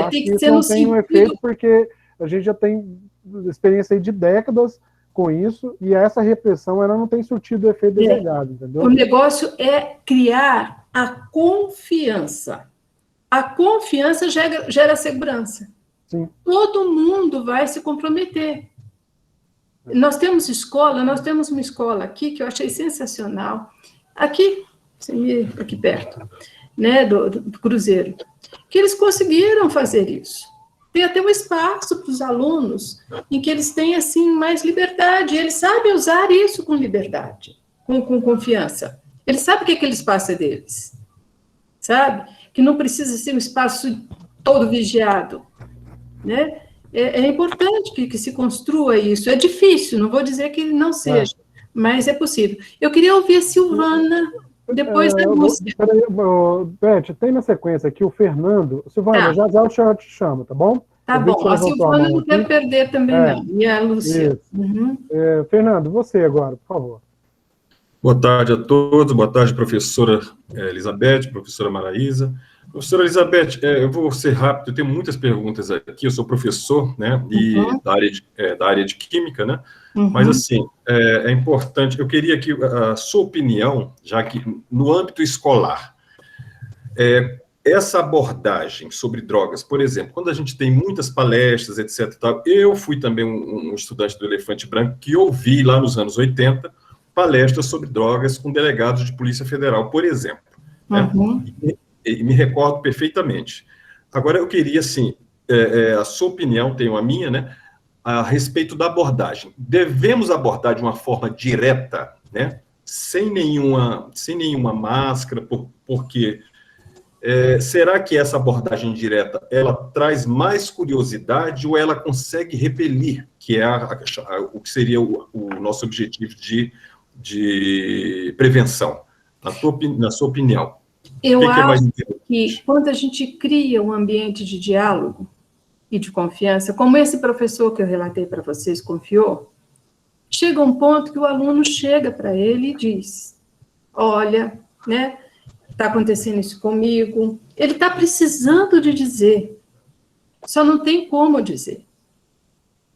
Tem que ser não no tem um efeito porque a gente já tem experiência aí de décadas com isso e essa repressão ela não tem surtido o efeito desejado, entendeu? O negócio é criar a confiança. A confiança gera segurança. Sim. Todo mundo vai se comprometer. Nós temos uma escola aqui que eu achei sensacional, aqui perto, né, do Cruzeiro. que eles conseguiram fazer isso. Tem até um espaço para os alunos em que eles têm, assim, mais liberdade. Eles sabem usar isso com liberdade, com confiança. Eles sabem que aquele espaço é deles, sabe? Que não precisa ser um espaço todo vigiado, né? É importante que se construa isso. É difícil, não vou dizer que não seja, mas é possível. Eu queria ouvir a Silvana, depois da Lúcia. Peraí, Beth, tem na sequência aqui o Fernando. Silvana, já eu te chamo, tá bom? Tá bom, a Silvana eu não quero perder também, não. E a Lúcia. Fernando, você agora, por favor. Boa tarde a todos, boa tarde, professora Elizabeth, professora Maraísa. Professora Elizabeth, eu vou ser rápido, eu tenho muitas perguntas aqui, eu sou professor, né, e da área de química, né, mas, assim, é importante, eu queria que a sua opinião, já que no âmbito escolar, essa abordagem sobre drogas, por exemplo, quando a gente tem muitas palestras, etc, tal, eu fui também um estudante do Elefante Branco que ouvi lá nos anos 80 palestras sobre drogas com delegados de Polícia Federal, por exemplo, né, e me recordo perfeitamente. Agora, eu queria, assim, a sua opinião, tenho a minha, né, a respeito da abordagem. Devemos abordar de uma forma direta, né, sem nenhuma máscara, porque será que essa abordagem direta, ela traz mais curiosidade ou ela consegue repelir, que é o que seria o nosso objetivo de prevenção? Na sua opinião. Eu acho que quando a gente cria um ambiente de diálogo e de confiança, como esse professor que eu relatei para vocês confiou, chega um ponto que o aluno chega para ele e diz, olha, né, está acontecendo isso comigo, ele está precisando de dizer, só não tem como dizer,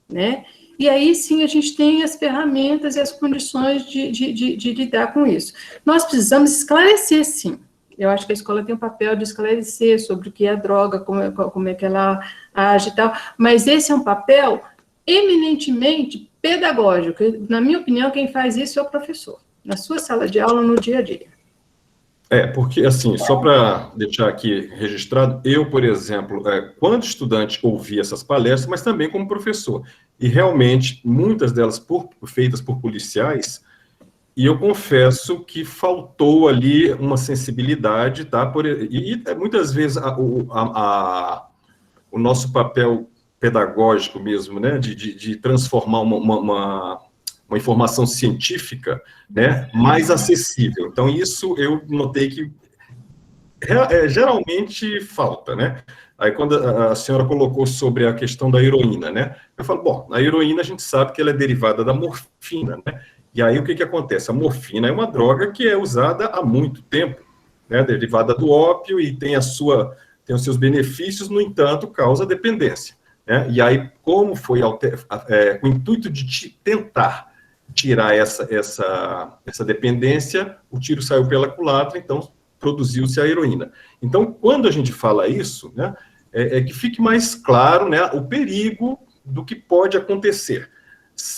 né? E aí, sim, a gente tem as ferramentas e as condições de lidar com isso. Nós precisamos esclarecer, sim. Eu acho que a escola tem um papel de esclarecer sobre o que é a droga, como é que ela age e tal, mas esse é um papel eminentemente pedagógico. Na minha opinião, quem faz isso é o professor, na sua sala de aula, no dia a dia. Porque, assim, só para deixar aqui registrado, eu, por exemplo, quando estudante ouvi essas palestras, mas também como professor, e realmente, muitas delas feitas por policiais, e eu confesso que faltou ali uma sensibilidade, tá? E muitas vezes o nosso papel pedagógico mesmo, né, de transformar uma informação científica, né, mais acessível. Então, isso eu notei que geralmente falta, né? Aí, quando a senhora colocou sobre a questão da heroína, né, eu falo, bom, a heroína a gente sabe que ela é derivada da morfina, né? E aí, o que acontece? A morfina é uma droga que é usada há muito tempo, né, derivada do ópio e tem os seus benefícios, no entanto, causa dependência, né? E aí, como foi com o intuito de tentar tirar essa dependência, o tiro saiu pela culatra, então produziu-se a heroína. Então, quando a gente fala isso, né, que fique mais claro, né, o perigo do que pode acontecer,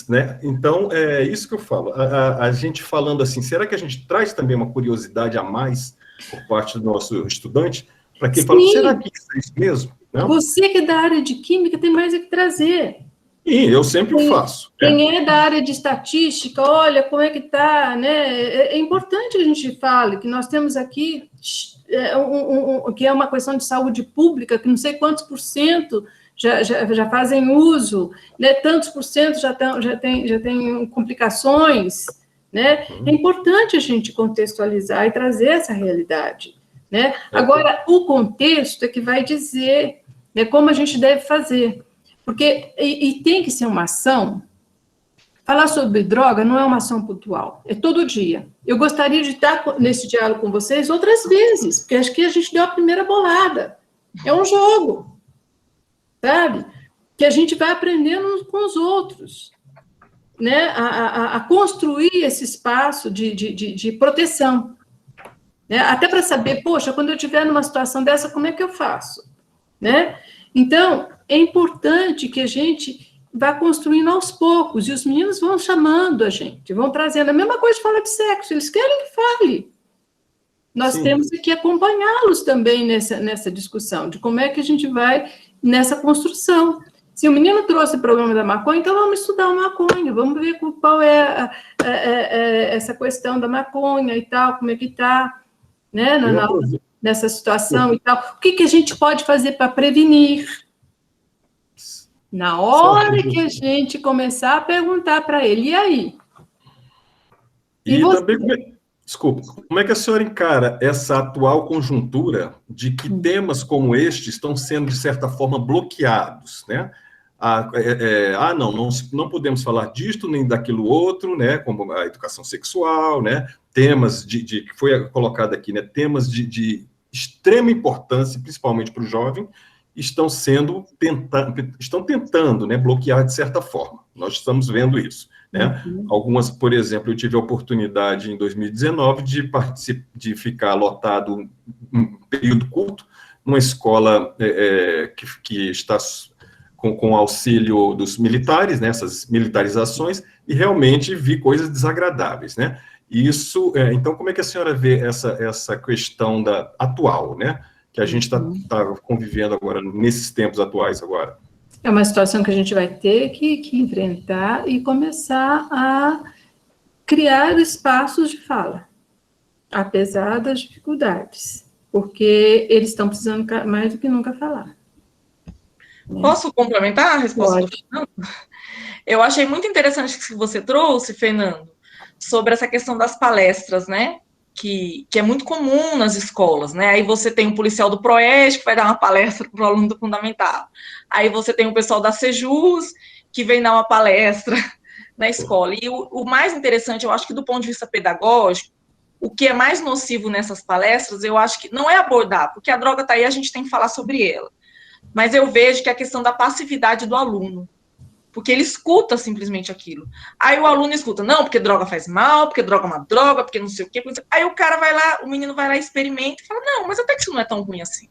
né? Então, é isso que eu falo. A gente falando assim, será que a gente traz também uma curiosidade a mais por parte do nosso estudante, para que ele fale, será que isso é isso mesmo? Não? Você que é da área de química tem mais a que trazer. Sim, eu sempre faço. Quem é da área de estatística, olha como é que está, né? É importante que a gente fale que nós temos aqui que é uma questão de saúde pública, que não sei quantos por cento já fazem uso, né? Tantos por cento já tem complicações, né? É importante a gente contextualizar e trazer essa realidade, né? Agora, o contexto é que vai dizer, né, como a gente deve fazer. Porque, e tem que ser uma ação, falar sobre droga não é uma ação pontual, é todo dia. Eu gostaria de estar nesse diálogo com vocês outras vezes, porque acho que a gente deu a primeira bolada. É um jogo, sabe? Que a gente vai aprendendo com os outros, né? A construir esse espaço de proteção. Né? Até para saber, poxa, quando eu estiver numa situação dessa, como é que eu faço? Né? Então, é importante que a gente vá construindo aos poucos, e os meninos vão chamando a gente, vão trazendo. A mesma coisa de falar de sexo, eles querem que fale. Nós temos que acompanhá-los também nessa discussão, de como é que a gente vai nessa construção. Se o menino trouxe o problema da maconha, então vamos estudar a maconha, vamos ver qual é essa questão da maconha e tal, como é que está, né, nessa situação e tal. O que a gente pode fazer para prevenir? Na hora que a gente começar a perguntar para ele, e aí? E também, desculpa, como é que a senhora encara essa atual conjuntura de que temas como este estão sendo, de certa forma, bloqueados, né? Não podemos falar disto nem daquilo outro, né? Como a educação sexual, né? Temas que foi colocado aqui, né? Temas de extrema importância, principalmente para o jovem, estão tentando, né, bloquear de certa forma. Nós estamos vendo isso, né? Algumas, por exemplo, eu tive a oportunidade em 2019 de ficar lotado um período curto numa escola que está com auxílio dos militares, né, essas militarizações, e realmente vi coisas desagradáveis, né? Isso, então, como é que a senhora vê essa questão atual, né? Que a gente está convivendo agora, nesses tempos atuais agora? É uma situação que a gente vai ter que enfrentar e começar a criar espaços de fala, apesar das dificuldades, porque eles estão precisando mais do que nunca falar. Posso complementar a resposta do Fernando? Eu achei muito interessante que você trouxe, Fernando, sobre essa questão das palestras, né? Que é muito comum nas escolas, né? Aí você tem um policial do PROED que vai dar uma palestra para o aluno do fundamental. Aí você tem o pessoal da Sejus que vem dar uma palestra na escola. E o mais interessante, eu acho que do ponto de vista pedagógico, o que é mais nocivo nessas palestras, eu acho que não é abordar, porque a droga está aí, a gente tem que falar sobre ela. Mas eu vejo que é a questão da passividade do aluno, porque ele escuta simplesmente aquilo. Aí o aluno escuta, não, porque droga faz mal, porque droga é uma droga, porque não sei o quê. Aí o cara vai lá, o menino vai lá, experimenta e fala, não, mas até que isso não é tão ruim assim.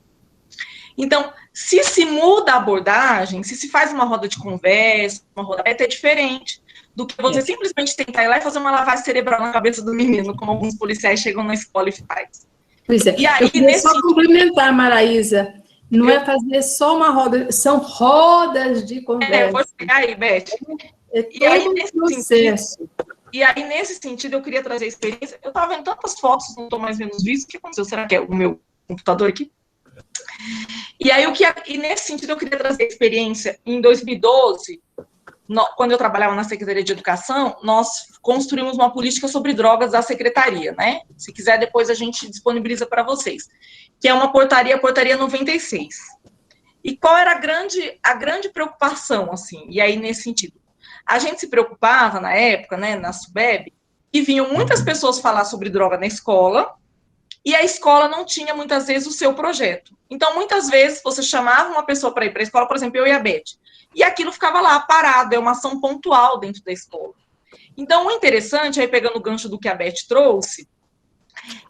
Então, se muda a abordagem, se faz uma roda de conversa, uma roda aberta, é diferente do que você simplesmente tentar ir lá e fazer uma lavagem cerebral na cabeça do menino, como alguns policiais chegam na escola e faz. Pois é, e aí, eu queria só complementar, Maraísa, não é fazer só uma roda, são rodas de conversa. Vou chegar aí, Beth. É todo um processo. E aí, nesse sentido, eu queria trazer a experiência. Eu estava vendo tantas fotos, não estou mais vendo os vídeos. O que aconteceu? Será que é o meu computador aqui? E aí, nesse sentido, eu queria trazer a experiência. Em 2012, quando eu trabalhava na Secretaria de Educação, nós construímos uma política sobre drogas da Secretaria, né? Se quiser, depois a gente disponibiliza para vocês. Que é uma portaria 96. E qual era a grande preocupação, assim? E aí, nesse sentido, a gente se preocupava, na época, né, na SUBEB, que vinham muitas pessoas falar sobre droga na escola, e a escola não tinha, muitas vezes, o seu projeto. Então, muitas vezes, você chamava uma pessoa para ir para a escola, por exemplo, eu e a Beth, e aquilo ficava lá, parado, é uma ação pontual dentro da escola. Então, o interessante, aí pegando o gancho do que a Beth trouxe,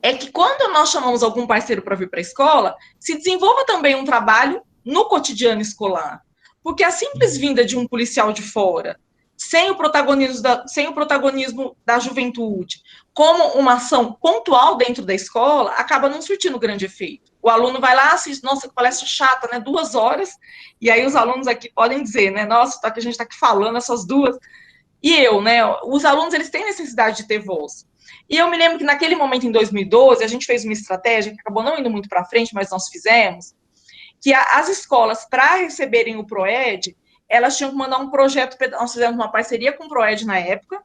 é que quando nós chamamos algum parceiro para vir para a escola, se desenvolva também um trabalho no cotidiano escolar. Porque a simples vinda de um policial de fora, sem o protagonismo da juventude, como uma ação pontual dentro da escola, acaba não surtindo grande efeito. O aluno vai lá, assiste, nossa, que palestra chata, né? 2 horas, e aí os alunos aqui podem dizer, né? Nossa, a gente está aqui falando essas 2. E né? Os alunos, eles têm necessidade de ter voz. E eu me lembro que naquele momento, em 2012, a gente fez uma estratégia que acabou não indo muito para frente, mas nós fizemos, que as escolas, para receberem o PROED, elas tinham que mandar um projeto, nós fizemos uma parceria com o PROED na época,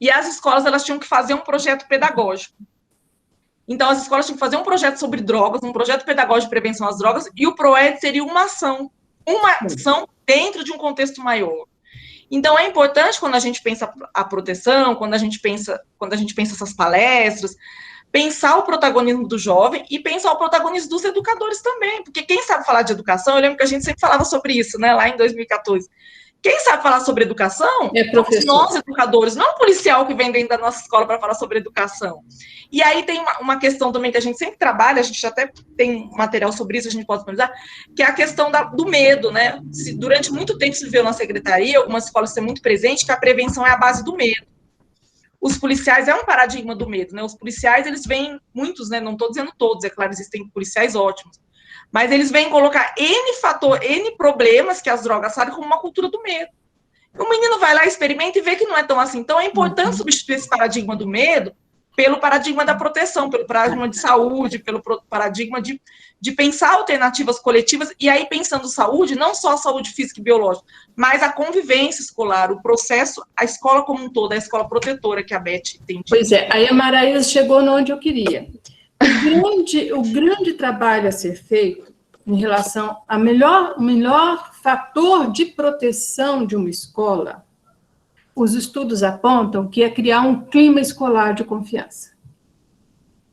e as escolas, elas tinham que fazer um projeto pedagógico. Então, as escolas tinham que fazer um projeto sobre drogas, um projeto pedagógico de prevenção às drogas, e o PROED seria uma ação dentro de um contexto maior. Então, é importante, quando a gente pensa a proteção, quando a gente pensa essas palestras, pensar o protagonismo do jovem e pensar o protagonismo dos educadores também, porque quem sabe falar de educação, eu lembro que a gente sempre falava sobre isso, né, lá em 2014. Quem sabe falar sobre educação somos nós, educadores, não o policial que vem dentro da nossa escola para falar sobre educação. E aí tem uma questão também que a gente sempre trabalha, a gente até tem material sobre isso, a gente pode disponibilizar, que é a questão do medo, né? Durante muito tempo se viveu na secretaria, algumas escolas ser muito presente, que a prevenção é a base do medo. os policiais é um paradigma do medo, né? Os policiais, eles vêm, muitos, né? Não estou dizendo todos, é claro, existem policiais ótimos, mas eles vêm colocar N problemas que as drogas fazem como uma cultura do medo. O menino vai lá, experimenta e vê que não é tão assim. Então, é importante substituir esse paradigma do medo pelo paradigma da proteção, pelo paradigma de saúde, pelo paradigma de pensar alternativas coletivas, e aí pensando saúde, não só a saúde física e biológica, mas a convivência escolar, o processo, a escola como um todo, a escola protetora que a Beth tem dito. Pois é, aí a Maraísa chegou onde eu queria. O grande trabalho a ser feito em relação ao melhor fator de proteção de uma escola, os estudos apontam que é criar um clima escolar de confiança.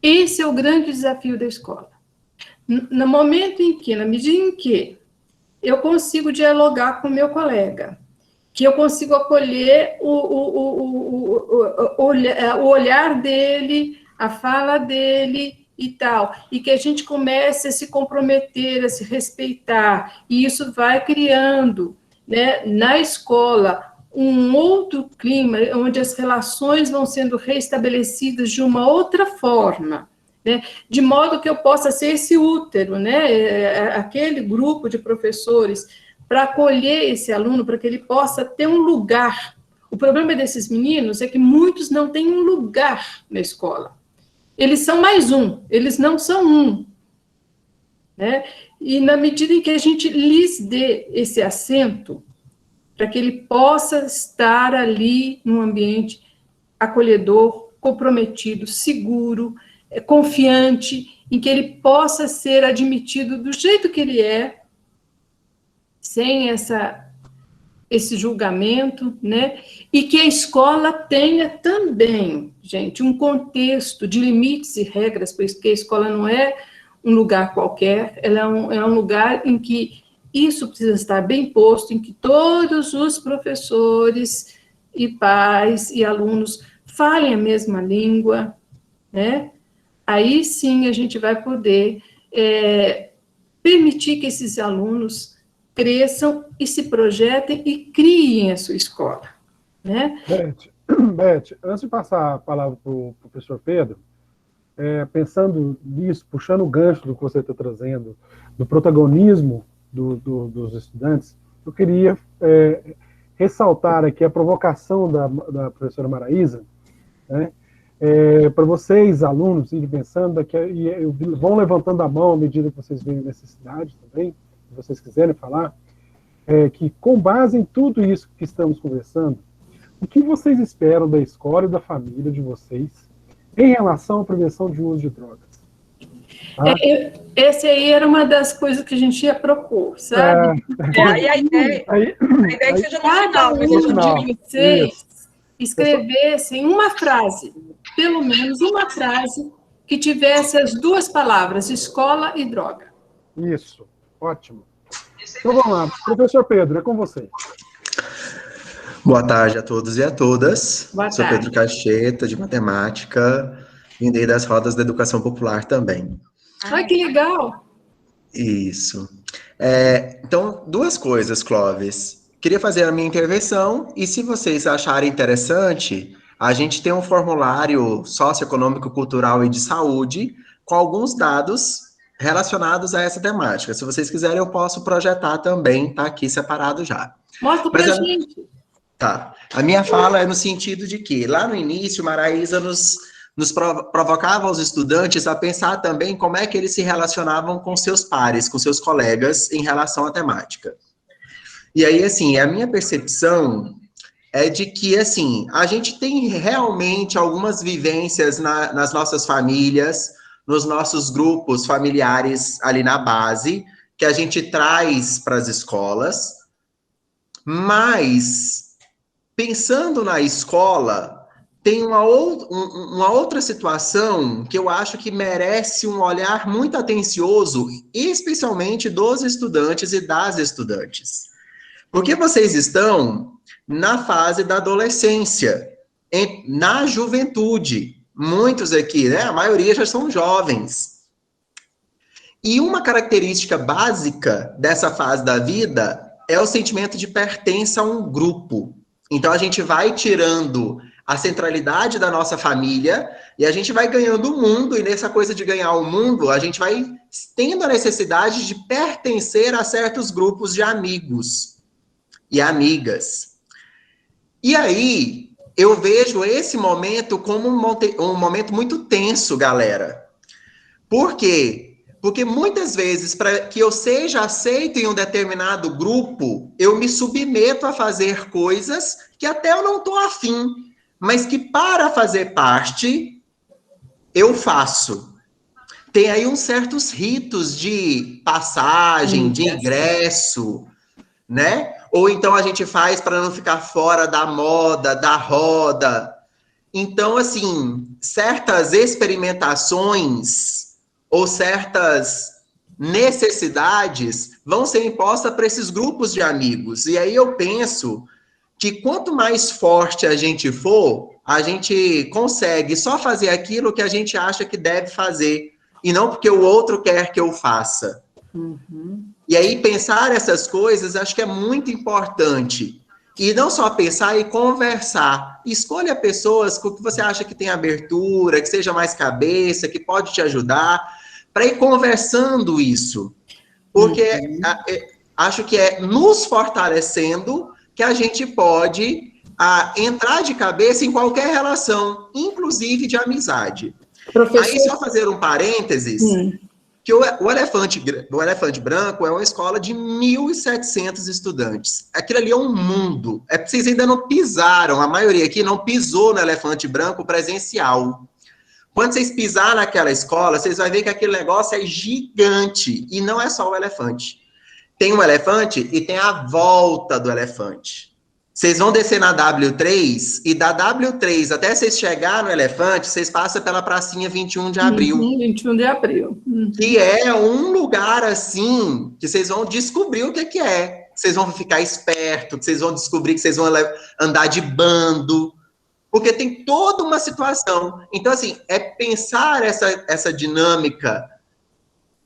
Esse é o grande desafio da escola. No momento em que, na medida em que eu consigo dialogar com o meu colega, que eu consigo acolher o olhar dele, a fala dele e tal, e que a gente comece a se comprometer, a se respeitar, e isso vai criando, né, na escola um outro clima, onde as relações vão sendo restabelecidas de uma outra forma, né, de modo que eu possa ser esse útero, né, aquele grupo de professores, para acolher esse aluno, para que ele possa ter um lugar. O problema desses meninos é que muitos não têm um lugar na escola. Eles são mais um, eles não são um. Né? E na medida em que a gente lhes dê esse assento, para que ele possa estar ali num ambiente acolhedor, comprometido, seguro, confiante, em que ele possa ser admitido do jeito que ele é, sem esse julgamento, né? E que a escola tenha também, gente, um contexto de limites e regras, porque a escola não é um lugar qualquer, ela é um lugar em que isso precisa estar bem posto, em que todos os professores e pais e alunos falem a mesma língua, né? Aí sim a gente vai poder permitir que esses alunos cresçam e se projetem e criem a sua escola, né? Beth, antes de passar a palavra para o professor Pedro, pensando nisso, puxando o gancho do que você está trazendo, do protagonismo dos estudantes, eu queria ressaltar aqui a provocação da professora Maraísa, né? Para vocês, alunos, irem pensando, vão levantando a mão à medida que vocês veem necessidade também, se vocês quiserem falar, que com base em tudo isso que estamos conversando, o que vocês esperam da escola e da família de vocês em relação à prevenção de uso de drogas? Tá? Essa aí era uma das coisas que a gente ia propor, sabe? A ideia é que seja no final, mas um de vocês escrevessem uma frase, pelo menos uma frase, que tivesse as duas palavras, escola e droga. Isso, ótimo. Então vamos lá, professor Pedro, é com você. Boa tarde a todos e a todas. Boa Sou tarde. Pedro Cacheta, de matemática, vindo aí das rodas da educação popular também. Ah, que legal! Isso. Então, duas coisas, Clóvis. Queria fazer a minha intervenção e, se vocês acharem interessante, a gente tem um formulário socioeconômico, cultural e de saúde com alguns dados relacionados a essa temática. Se vocês quiserem, eu posso projetar também, tá aqui separado já. Mostra pra gente. Tá. A minha fala é no sentido de que, lá no início, Maraísa nos provocava os estudantes a pensar também como é que eles se relacionavam com seus pares, com seus colegas em relação à temática. E aí, assim, a minha percepção é de que, assim, a gente tem realmente algumas vivências nas nossas famílias, nos nossos grupos familiares ali na base, que a gente traz para as escolas, mas, pensando na escola, tem uma outra situação que eu acho que merece um olhar muito atencioso, especialmente dos estudantes e das estudantes. Porque vocês estão na fase da adolescência, na juventude. Muitos aqui, né? A maioria já são jovens. E uma característica básica dessa fase da vida é o sentimento de pertença a um grupo. Então, a gente vai tirando a centralidade da nossa família, e a gente vai ganhando o mundo, e nessa coisa de ganhar o mundo, a gente vai tendo a necessidade de pertencer a certos grupos de amigos e amigas. E aí, eu vejo esse momento como um momento muito tenso, galera. Por quê? Porque muitas vezes, para que eu seja aceito em um determinado grupo, eu me submeto a fazer coisas que até eu não estou afim, mas que para fazer parte, eu faço. Tem aí uns certos ritos de passagem, de ingresso, né? Ou então a gente faz para não ficar fora da moda, da roda. Então, assim, certas experimentações ou certas necessidades vão ser impostas para esses grupos de amigos. E aí eu penso que quanto mais forte a gente for, a gente consegue só fazer aquilo que a gente acha que deve fazer, e não porque o outro quer que eu faça. E aí pensar essas coisas, acho que é muito importante. E não só pensar e conversar. Escolha pessoas com que você acha que tem abertura, que seja mais cabeça, que pode te ajudar, para ir conversando isso. Porque acho que é nos fortalecendo que a gente pode entrar de cabeça em qualquer relação, inclusive de amizade. Professor... Aí, só fazer um parênteses, que o Elefante Branco é uma escola de 1.700 estudantes. Aquilo ali é um mundo. É porque vocês ainda não pisaram, a maioria aqui não pisou no Elefante Branco presencial. Quando vocês pisar naquela escola, vocês vão ver que aquele negócio é gigante. E não é só o elefante. Tem um elefante e tem a volta do elefante. Vocês vão descer na W3, e da W3 até vocês chegar no elefante, vocês passam pela pracinha 21 de abril. 21 de abril. Que é um lugar, assim, que vocês vão descobrir o que é. Vocês vão ficar espertos, que vocês vão descobrir que vocês vão andar de bando. Porque tem toda uma situação. Então, assim, é pensar essa dinâmica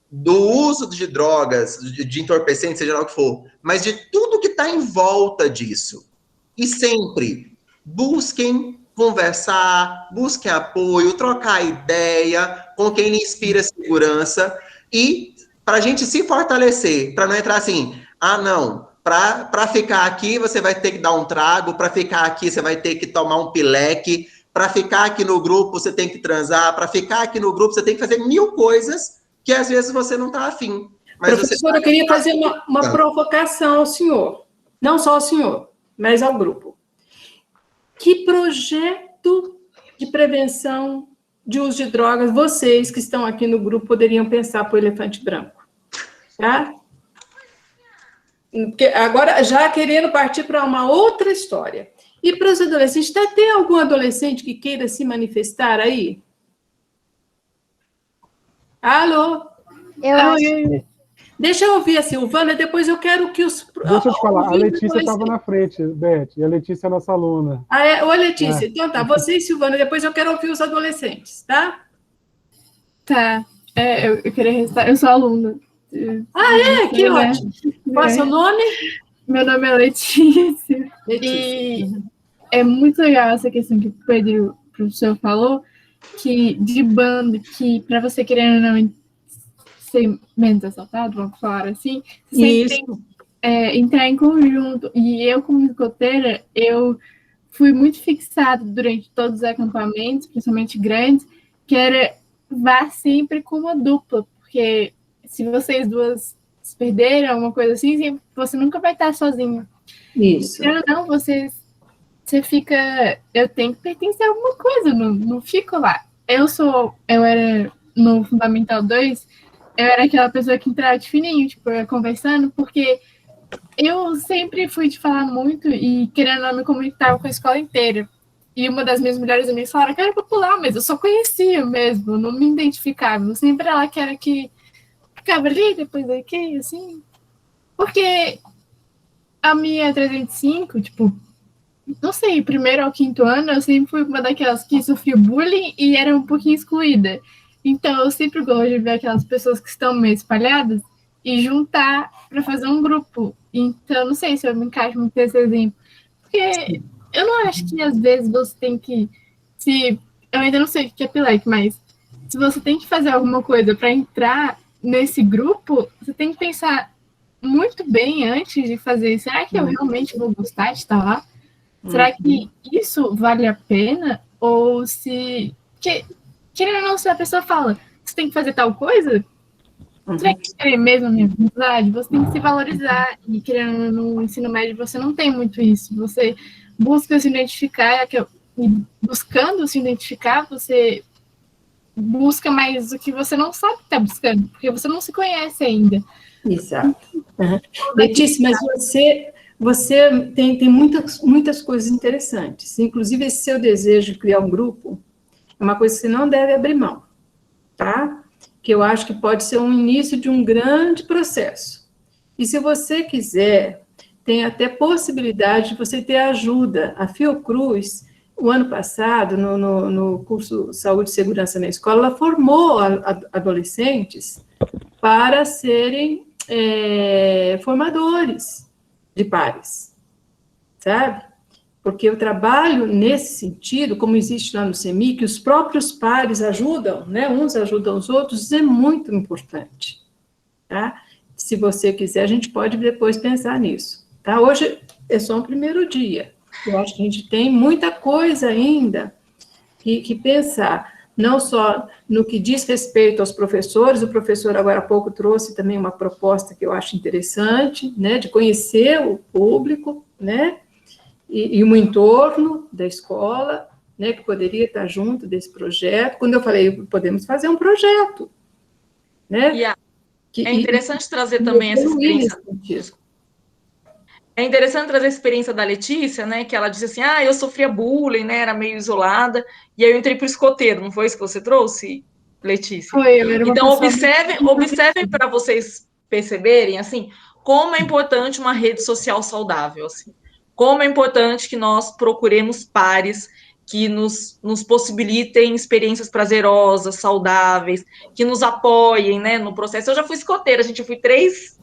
do uso de drogas, de entorpecentes, seja lá o que for, mas de tudo que está em volta disso. E sempre busquem conversar, busquem apoio, trocar ideia com quem lhe inspira segurança, e para a gente se fortalecer, para não entrar assim, não, para ficar aqui você vai ter que dar um trago, para ficar aqui você vai ter que tomar um pileque, para ficar aqui no grupo você tem que transar, para ficar aqui no grupo você tem que fazer 1000 coisas que às vezes você não está afim. Mas professor, eu queria fazer uma provocação ao senhor, não só ao senhor, mas ao grupo. Que projeto de prevenção de uso de drogas vocês que estão aqui no grupo poderiam pensar para o Elefante Branco? Tá? Porque agora, já querendo partir para uma outra história. E para os adolescentes, tem algum adolescente que queira se manifestar aí? Alô? Deixa eu ouvir a Silvana, depois eu quero que os... Deixa eu te falar, a Letícia estava na frente, Beth, e a Letícia é a nossa aluna. Oi, Letícia, então tá, você e Silvana, depois eu quero ouvir os adolescentes, tá? Tá, eu queria restar, eu sou aluna. Que ótimo. Qual é o seu nome? Meu nome é Letícia. E é muito legal essa questão que o professor falou, que de bando, que para você querer ou não ser menos assaltado, vamos falar assim, você tem que entrar em conjunto. E eu, como escoteira, eu fui muito fixada durante todos os acampamentos, principalmente grandes, que era vá sempre com uma dupla, porque se vocês duas se perderam, uma coisa assim, você nunca vai estar sozinho. Isso. Não, você fica... Eu tenho que pertencer a alguma coisa, não fico lá. Eu era no Fundamental 2, eu era aquela pessoa que entrava de fininho, tipo, eu ia conversando, porque eu sempre fui de falar muito e querendo não me comunicar com a escola inteira. E uma das minhas melhores amigas falaram que era popular, mas eu só conhecia mesmo, não me identificava. Eu sempre era que era que ficava ali, depois daqui, assim. Porque a minha 305, tipo, não sei, primeiro ao 5º ano, eu sempre fui uma daquelas que sofria bullying e era um pouquinho excluída. Então, eu sempre gosto de ver aquelas pessoas que estão meio espalhadas e juntar para fazer um grupo. Então, não sei se eu me encaixo muito nesse exemplo. Porque eu não acho que às vezes você tem que, eu ainda não sei o que é PILEC, mas se você tem que fazer alguma coisa para entrar nesse grupo, você tem que pensar muito bem antes de fazer. Será que eu realmente vou gostar de estar lá? Será que isso vale a pena? Ou se... Querendo ou não, se a pessoa fala, você tem que fazer tal coisa, você vai querer mesmo a minha vontade? Você tem que se valorizar. E querendo ou não, no ensino médio, você não tem muito isso. Você busca se identificar, e buscando se identificar, você busca mais o que você não sabe que está buscando, porque você não se conhece ainda. Exato. Letícia, mas você tem muitas coisas interessantes. Inclusive, esse seu desejo de criar um grupo é uma coisa que você não deve abrir mão, tá? Que eu acho que pode ser um início de um grande processo. E se você quiser, tem até possibilidade de você ter ajuda. A Fiocruz, o ano passado, no curso Saúde e Segurança na Escola, ela formou adolescentes para serem formadores de pares, sabe? Porque eu trabalho nesse sentido, como existe lá no CEMI, que os próprios pares ajudam, né? Uns ajudam os outros, é muito importante, tá? Se você quiser, a gente pode depois pensar nisso, tá? Hoje é só um primeiro dia. Eu acho que a gente tem muita coisa ainda que pensar, não só no que diz respeito aos professores. O professor agora há pouco trouxe também uma proposta que eu acho interessante, né, de conhecer o público, né, e o entorno da escola, né, que poderia estar junto desse projeto. Quando eu falei, podemos fazer um projeto, né? É interessante trazer também essa experiência. É interessante trazer a experiência da Letícia, né, que ela disse assim, eu sofria bullying, né, era meio isolada, e aí eu entrei para o escoteiro, não foi isso que você trouxe, Letícia? Foi, eu era uma então, pessoa... observem para vocês perceberem, assim, como é importante uma rede social saudável, assim, como é importante que nós procuremos pares que nos possibilitem experiências prazerosas, saudáveis, que nos apoiem, né, no processo. Eu já fui escoteira, gente, eu fui 3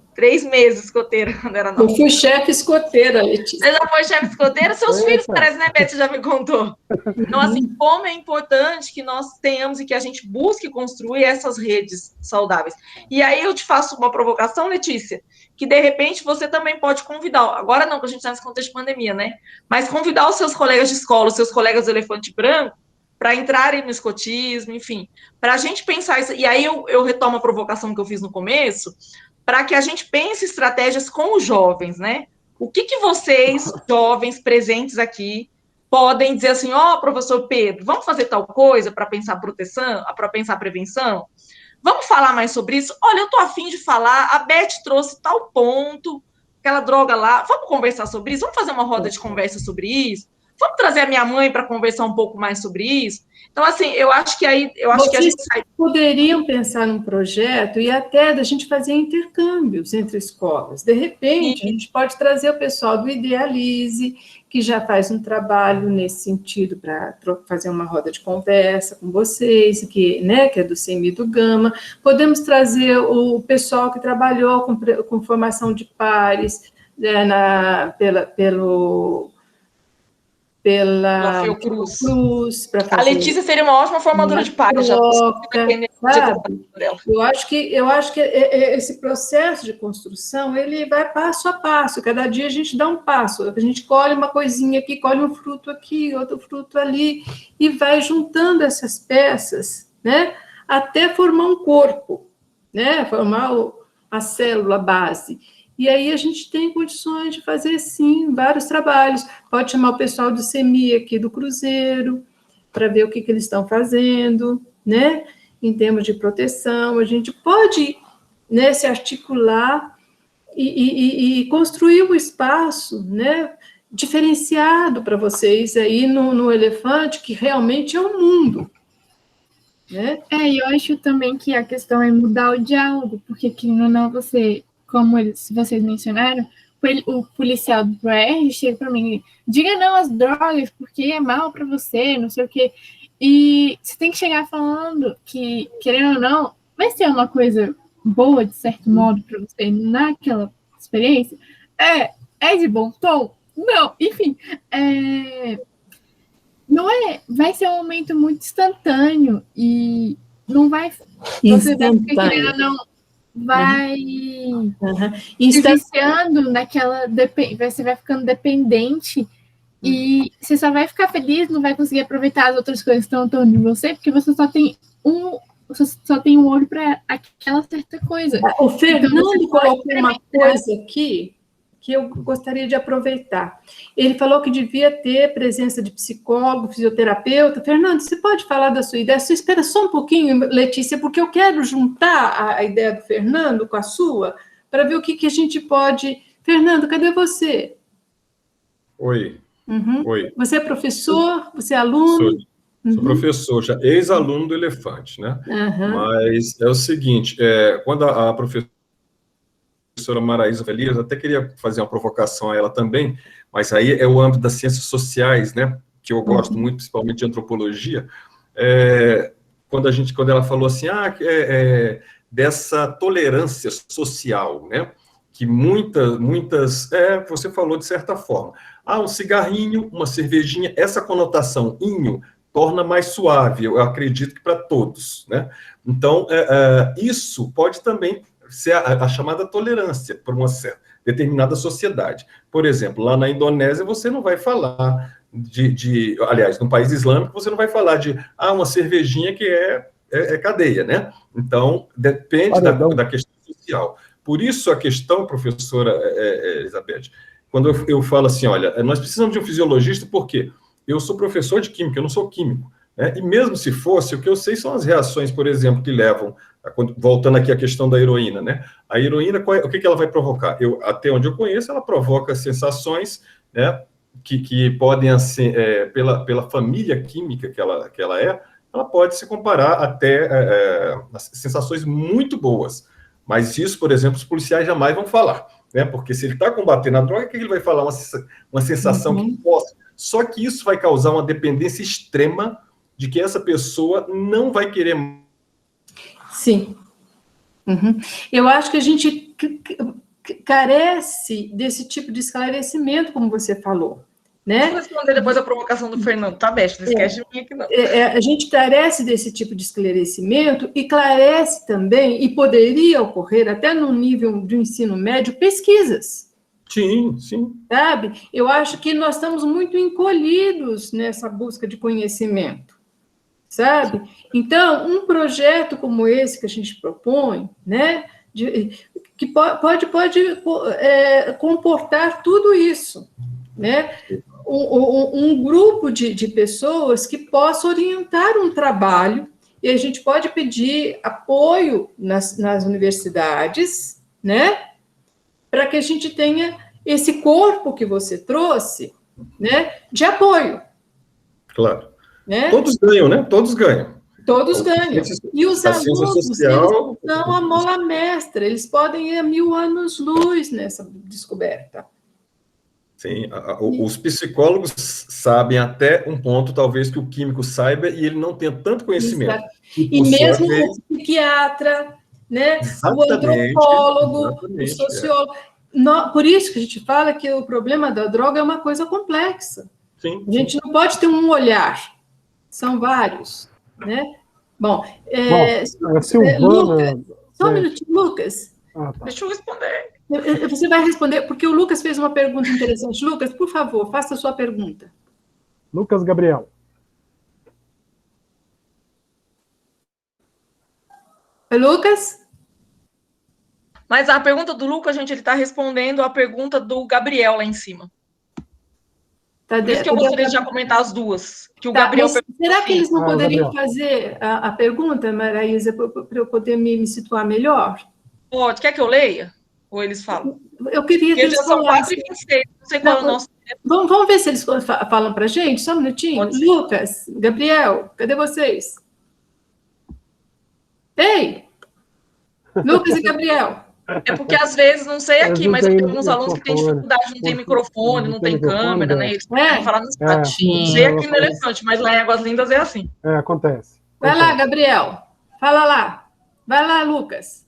meses escoteira quando era nova. Eu fui chefe escoteira, Letícia. Você já foi chefe escoteira? Seus filhos parecem, né, Beth? Você já me contou. Então, assim, como é importante que nós tenhamos e que a gente busque construir essas redes saudáveis. E aí eu te faço uma provocação, Letícia, que de repente você também pode convidar, agora não, porque a gente está nesse contexto de pandemia, né? Mas convidar os seus colegas de escola, os seus colegas do Elefante Branco, para entrarem no escotismo, enfim, para a gente pensar isso. E aí eu retomo a provocação que eu fiz no começo, para que a gente pense estratégias com os jovens, né? O que vocês, jovens presentes aqui, podem dizer assim, professor Pedro, vamos fazer tal coisa para pensar proteção, para pensar prevenção? Vamos falar mais sobre isso? Olha, eu estou a fim de falar, a Beth trouxe tal ponto, aquela droga lá, vamos conversar sobre isso? Vamos fazer uma roda de conversa sobre isso? Vamos trazer a minha mãe para conversar um pouco mais sobre isso? Então, assim, eu acho que a gente poderiam pensar num projeto e até da gente fazer intercâmbios entre escolas. De repente, a gente pode trazer o pessoal do Idealize, que já faz um trabalho nesse sentido para fazer uma roda de conversa com vocês, que é do CEMI do Gama. Podemos trazer o pessoal que trabalhou com formação de pares, pela Fiocruz. A Letícia seria uma ótima formadora de pares. Eu acho que esse processo de construção, ele vai passo a passo. Cada dia a gente dá um passo. A gente colhe uma coisinha aqui, colhe um fruto aqui, outro fruto ali, e vai juntando essas peças, né, até formar um corpo, né, formar a célula base. E aí a gente tem condições de fazer, sim, vários trabalhos. Pode chamar o pessoal do CEMI aqui do Cruzeiro, para ver o que eles estão fazendo, né? Em termos de proteção. A gente pode, né, se articular e construir um espaço, né, diferenciado para vocês aí no Elefante, que realmente é um mundo. Né? E eu acho também que a questão é mudar o diálogo, porque que não você... como vocês mencionaram, o policial do ProR chega para mim, diga não às drogas, porque é mal para você, não sei o quê. E você tem que chegar falando que, querendo ou não, vai ser uma coisa boa, de certo modo, para você naquela experiência. É de bom tom? Não, enfim, não é, vai ser um momento muito instantâneo e não vai, você vai ficar querendo ou não, vai se viciando naquela, você vai ficando dependente e você só vai ficar feliz, não vai conseguir aproveitar as outras coisas que estão em torno de você, porque você só tem um olho para aquela certa coisa. O Fernando colocou uma coisa aqui que eu gostaria de aproveitar. Ele falou que devia ter presença de psicólogo, fisioterapeuta. Fernando, você pode falar da sua ideia? Você espera só um pouquinho, Letícia, porque eu quero juntar a ideia do Fernando com a sua, para ver o que a gente pode... Fernando, cadê você? Oi. Oi. Você é professor? Você é aluno? Sou professor, já ex-aluno do Elefante, né? Mas é o seguinte, quando a professora Maraísa Feliz, eu até queria fazer uma provocação a ela também, mas aí é o âmbito das ciências sociais, né? Que eu gosto muito, principalmente de antropologia. Quando ela falou assim, dessa tolerância social, né? Que muitas, você falou de certa forma. Um cigarrinho, uma cervejinha, essa conotação inho torna mais suave, eu acredito que para todos, né? Então, isso pode também ser a chamada tolerância para uma determinada sociedade. Por exemplo, lá na Indonésia, você não vai falar aliás, no país islâmico, você não vai falar de uma cervejinha que é cadeia, né? Então, depende da questão social. Por isso, a questão, professora Elizabeth, quando eu falo assim, olha, nós precisamos de um fisiologista, por quê? Eu sou professor de química, eu não sou químico, né? E mesmo se fosse, o que eu sei são as reações, por exemplo, que levam, voltando aqui à questão da heroína, né? A heroína, o que ela vai provocar? Até onde eu conheço, ela provoca sensações, né, que podem, assim, pela família química que ela ela pode se comparar até sensações muito boas. Mas isso, por exemplo, os policiais jamais vão falar, né? Porque se ele está combatendo a droga, o que ele vai falar? Uma sensação que possa... Só que isso vai causar uma dependência extrema de que essa pessoa não vai querer... Sim. Eu acho que a gente carece desse tipo de esclarecimento, como você falou, né? Vou responder depois a provocação do Fernando, tá, Beth? Não esquece de mim aqui, não. A gente carece desse tipo de esclarecimento e carece também, e poderia ocorrer até no nível do ensino médio, pesquisas. Sim. Sabe? Eu acho que nós estamos muito encolhidos nessa busca de conhecimento, sabe? Então, um projeto como esse que a gente propõe, né, que pode comportar tudo isso, né? Um grupo de pessoas que possa orientar um trabalho, e a gente pode pedir apoio nas universidades, né? Para que a gente tenha esse corpo que você trouxe, né, de apoio. Claro. Né? Todos ganham, né? Todos ganham. Todos ganham. E os alunos, eles são a mola mestra, eles podem ir a 1000 anos-luz nessa descoberta. Sim, os psicólogos sabem até um ponto, talvez, que o químico saiba, e ele não tenha tanto conhecimento. E mesmo o psiquiatra, né? O antropólogo, o sociólogo. Por isso que a gente fala que o problema da droga é uma coisa complexa. Sim. A gente não pode ter um olhar, são vários, né? Bom, Silvana... Lucas, só um minutinho, Lucas. Tá. Deixa eu responder. Você vai responder, porque o Lucas fez uma pergunta interessante. Lucas, por favor, faça a sua pergunta. Lucas Gabriel. Oi, Lucas? Mas a pergunta do Lucas, gente, ele está respondendo a pergunta do Gabriel lá em cima. Por isso que eu gostaria de já comentar as duas. Que o Gabriel será que eles não poderiam fazer a pergunta, Maraísa, para eu poder me situar melhor? Pode. Quer que eu leia? Ou eles falam? Eu queria que eles já são 4h26, não sei qual é o nosso... Vamos ver se eles falam para a gente, só um minutinho. Lucas, Gabriel, cadê vocês? Ei! Lucas e Gabriel. É porque, às vezes, não sei aqui, mas eu tenho alguns alunos que têm dificuldade, não tem microfone, não tem câmera, né? Eles podem falar no chat. Não sei aqui no Elefante, mas lá em Águas Lindas é assim. Acontece. Vai lá, Gabriel. Fala lá. Vai lá, Lucas.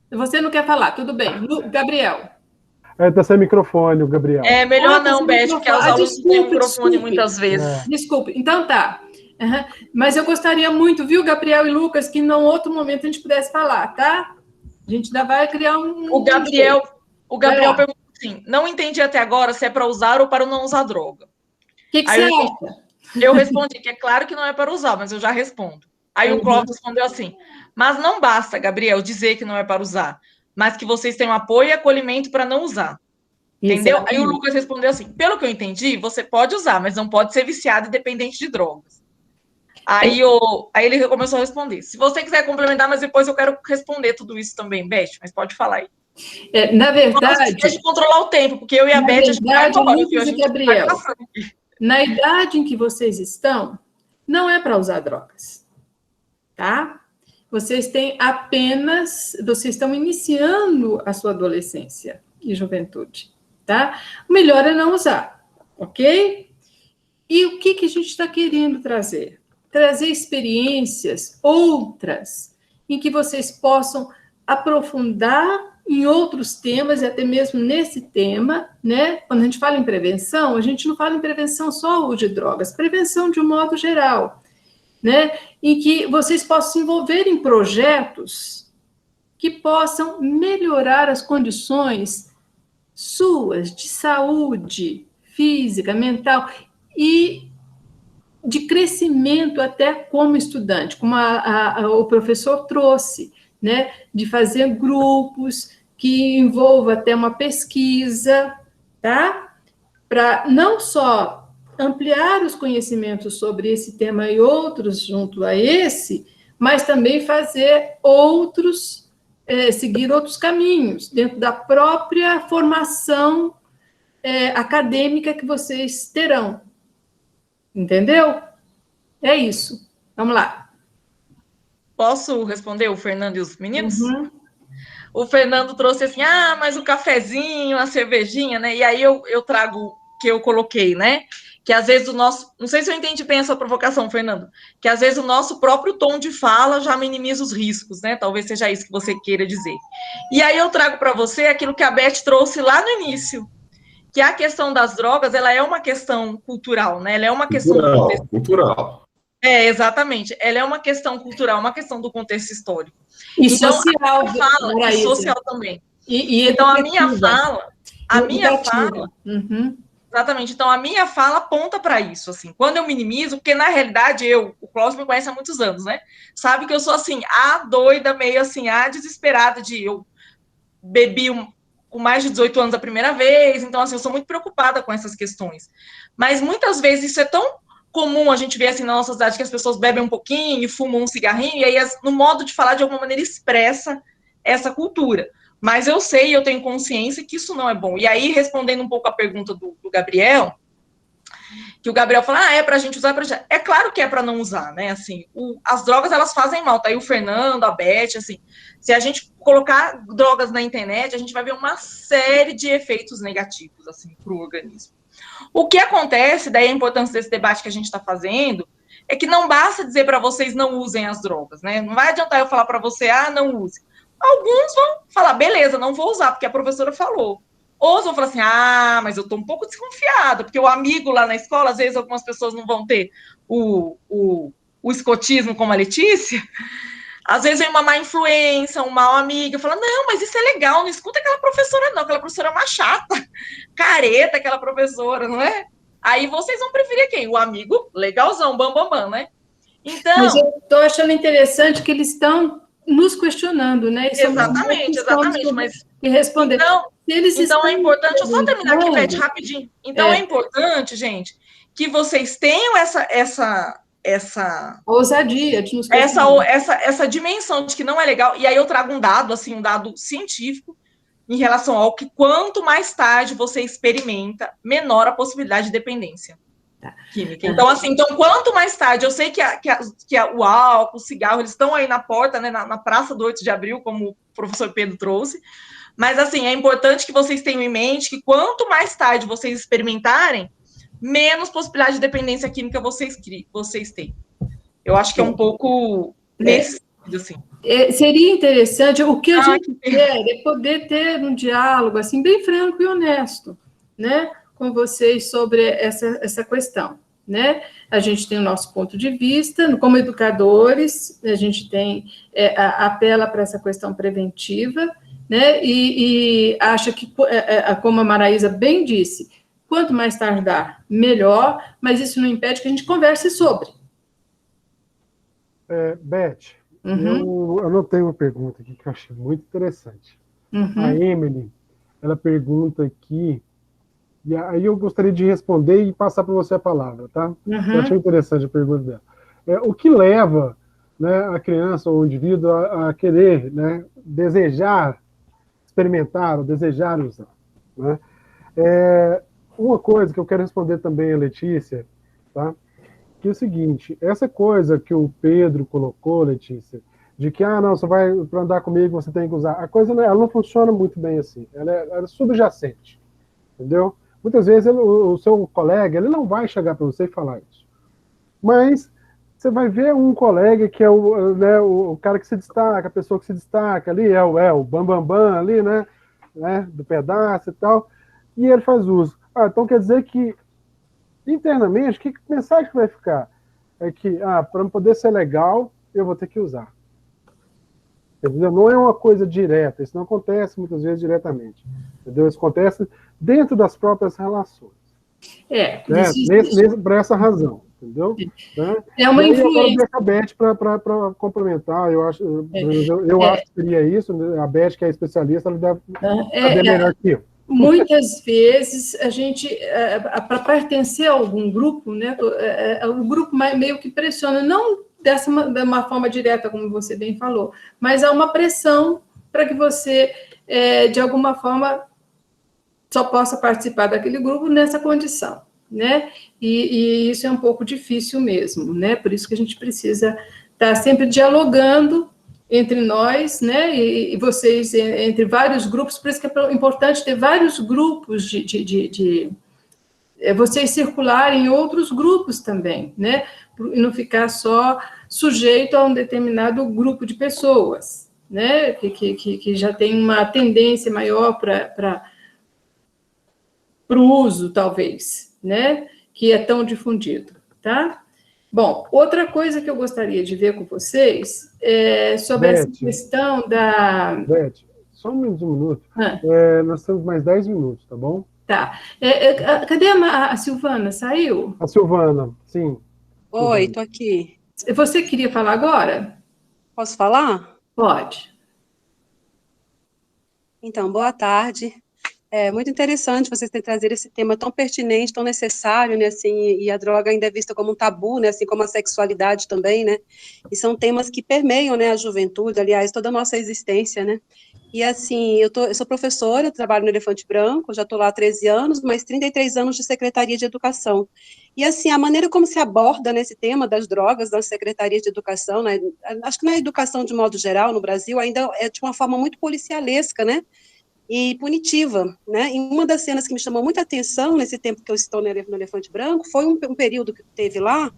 Você não quer falar, tudo bem. Gabriel. Tá sem microfone, o Gabriel. É melhor não, Beth, porque os alunos têm microfone muitas vezes. Desculpe. Então tá. Mas eu gostaria muito, viu, Gabriel e Lucas, que em outro momento a gente pudesse falar, tá? A gente ainda vai criar um... O Gabriel perguntou assim, não entendi até agora se é para usar ou para não usar droga. O que você acha? Eu respondi que é claro que não é para usar, mas eu já respondo. Aí o Clóvis respondeu assim, mas não basta, Gabriel, dizer que não é para usar, mas que vocês têm um apoio e acolhimento para não usar. Entendeu? Aí o Lucas respondeu assim, pelo que eu entendi, você pode usar, mas não pode ser viciado e dependente de drogas. Aí ele começou a responder. Se você quiser complementar, mas depois eu quero responder tudo isso também, Beth, mas pode falar aí. Na verdade... Deixa eu controlar o tempo, porque eu e a Beth... Lucas e Gabriel, na idade em que vocês estão, não é para usar drogas, tá? Vocês estão iniciando a sua adolescência e juventude, tá? O melhor é não usar, ok? E o que a gente está querendo trazer? Trazer experiências outras em que vocês possam aprofundar em outros temas, e até mesmo nesse tema, né? Quando a gente fala em prevenção, a gente não fala em prevenção só o uso de drogas, prevenção de um modo geral, né? Em que vocês possam se envolver em projetos que possam melhorar as condições suas de saúde física, mental e de crescimento até como estudante, como o professor trouxe, né, de fazer grupos que envolva até uma pesquisa, tá? Para não só ampliar os conhecimentos sobre esse tema e outros junto a esse, mas também fazer outros, seguir outros caminhos dentro da própria formação acadêmica que vocês terão. Entendeu? É isso. Vamos lá. Posso responder o Fernando e os meninos? Uhum. O Fernando trouxe assim, mas o cafezinho, a cervejinha, né? E aí eu trago que eu coloquei, né? Que às vezes o nosso... Não sei se eu entendi bem essa provocação, Fernando. Que às vezes o nosso próprio tom de fala já minimiza os riscos, né? Talvez seja isso que você queira dizer. E aí eu trago para você aquilo que a Beth trouxe lá no início, que a questão das drogas, ela é uma questão cultural, né? Ela é uma questão... Cultural. Exatamente. Ela é uma questão cultural, uma questão do contexto histórico. E então, social. E social também. E então, a minha fala... Uhum. Exatamente. Então, a minha fala aponta para isso, assim. Quando eu minimizo, porque, na realidade, o Clóvis me conhece há muitos anos, né? Sabe que eu sou, assim, a doida, meio assim, a desesperada de... Eu bebi com mais de 18 anos a primeira vez, então, assim, eu sou muito preocupada com essas questões. Mas, muitas vezes, isso é tão comum a gente ver, assim, na nossa cidade, que as pessoas bebem um pouquinho e fumam um cigarrinho, e aí, no modo de falar, de alguma maneira, expressa essa cultura. Mas eu sei, eu tenho consciência que isso não é bom. E aí, respondendo um pouco a pergunta do Gabriel, que o Gabriel fala, é pra gente usar, é claro que é para não usar, né, assim, as drogas, elas fazem mal, tá aí o Fernando, a Beth, assim, se a gente colocar drogas na internet, a gente vai ver uma série de efeitos negativos, assim, pro organismo. O que acontece, daí a importância desse debate que a gente está fazendo, é que não basta dizer para vocês não usem as drogas, né, não vai adiantar eu falar para você, não use. Alguns vão falar, beleza, não vou usar, porque a professora falou. Outros vão falar assim, mas eu estou um pouco desconfiada, porque o amigo lá na escola, às vezes algumas pessoas não vão ter o escotismo como a Letícia, às vezes vem uma má influência, um mau amigo, fala, não, mas isso é legal, não escuta aquela professora não, aquela professora é uma chata, careta aquela professora, não é? Aí vocês vão preferir quem? O amigo legalzão, bam, né? Então... Mas eu estou achando interessante que eles estão nos questionando, né? Exatamente, mas... E responder. Então é importante, deixa eu só terminar aqui, Beth, rapidinho. Então é importante, gente, que vocês tenham essa ousadia de nos essa dimensão de que não é legal. E aí eu trago um dado, assim, um dado científico em relação ao que quanto mais tarde você experimenta, menor a possibilidade de dependência química. Então, assim, quanto mais tarde, eu sei que o álcool, o cigarro, eles estão aí na porta, né, na praça do 8 de abril, como o professor Pedro trouxe, mas, assim, é importante que vocês tenham em mente que quanto mais tarde vocês experimentarem, menos possibilidade de dependência química vocês têm. Eu acho que é um pouco nesse Seria interessante, o que a gente quer é poder ter um diálogo assim, bem franco e honesto, né, com vocês sobre essa questão. Né? A gente tem o nosso ponto de vista, como educadores, a gente apela para essa questão preventiva, né? E acha que, como a Maraísa bem disse, quanto mais tardar, melhor, mas isso não impede que a gente converse sobre. Beth, eu anotei uma pergunta aqui que eu achei muito interessante. A Emily, ela pergunta aqui, e aí eu gostaria de responder e passar para você a palavra, tá? Eu achei interessante a pergunta dela. O que leva, né, a criança ou o indivíduo a querer, né, desejar experimentar ou desejar usar, né? Uma coisa que eu quero responder também a Letícia, tá? Que é o seguinte, essa coisa que o Pedro colocou, Letícia, de que, não, você vai para andar comigo, você tem que usar. A coisa, ela não funciona muito bem assim, ela é subjacente, entendeu? Muitas vezes o seu colega, ele não vai chegar para você e falar isso. Mas você vai ver um colega que é o cara que se destaca, a pessoa que se destaca ali, é o bambambam ali, né, do pedaço e tal, e ele faz uso. Então quer dizer que, internamente, que mensagem que vai ficar? É que, para poder ser legal, eu vou ter que usar. Entendeu? Não é uma coisa direta, isso não acontece muitas vezes diretamente. Entendeu? Isso acontece dentro das próprias relações. Por essa razão, entendeu? É uma influência. Agora deixa a Beth para complementar, eu acho que seria isso, a Beth, que é especialista, ela deve saber melhor que eu. Muitas vezes a gente, para pertencer a algum grupo, né, o grupo meio que pressiona, não de uma forma direta, como você bem falou, mas há uma pressão para que você, de alguma forma, só possa participar daquele grupo nessa condição, né? E isso é um pouco difícil mesmo, né? Por isso que a gente precisa estar sempre dialogando entre nós, né? E vocês, entre vários grupos, por isso que é importante ter vários grupos vocês circularem em outros grupos também, né? E não ficar só sujeito a um determinado grupo de pessoas, né? Que já tem uma tendência maior para o uso, talvez, né? Que é tão difundido, tá? Bom, outra coisa que eu gostaria de ver com vocês é sobre essa questão da... Beth, só um minuto. Nós temos mais 10 minutos, tá bom? Tá. Cadê a Silvana? Saiu? A Silvana, sim. Oi, estou aqui. Você queria falar agora? Posso falar? Pode. Então, boa tarde. É muito interessante vocês terem trazido esse tema tão pertinente, tão necessário, né, assim, e a droga ainda é vista como um tabu, né, assim como a sexualidade também, né, e são temas que permeiam, né, a juventude, aliás, toda a nossa existência, né, e assim, eu sou professora, trabalho no Elefante Branco, já estou lá há 13 anos, mas 33 anos de Secretaria de Educação, e assim, a maneira como se aborda nesse tema das drogas, das secretarias de educação, né, acho que na educação de modo geral, no Brasil, ainda é de uma forma muito policialesca, né, e punitiva, né? E uma das cenas que me chamou muita atenção nesse tempo que eu estou no Elefante Branco foi um período que teve lá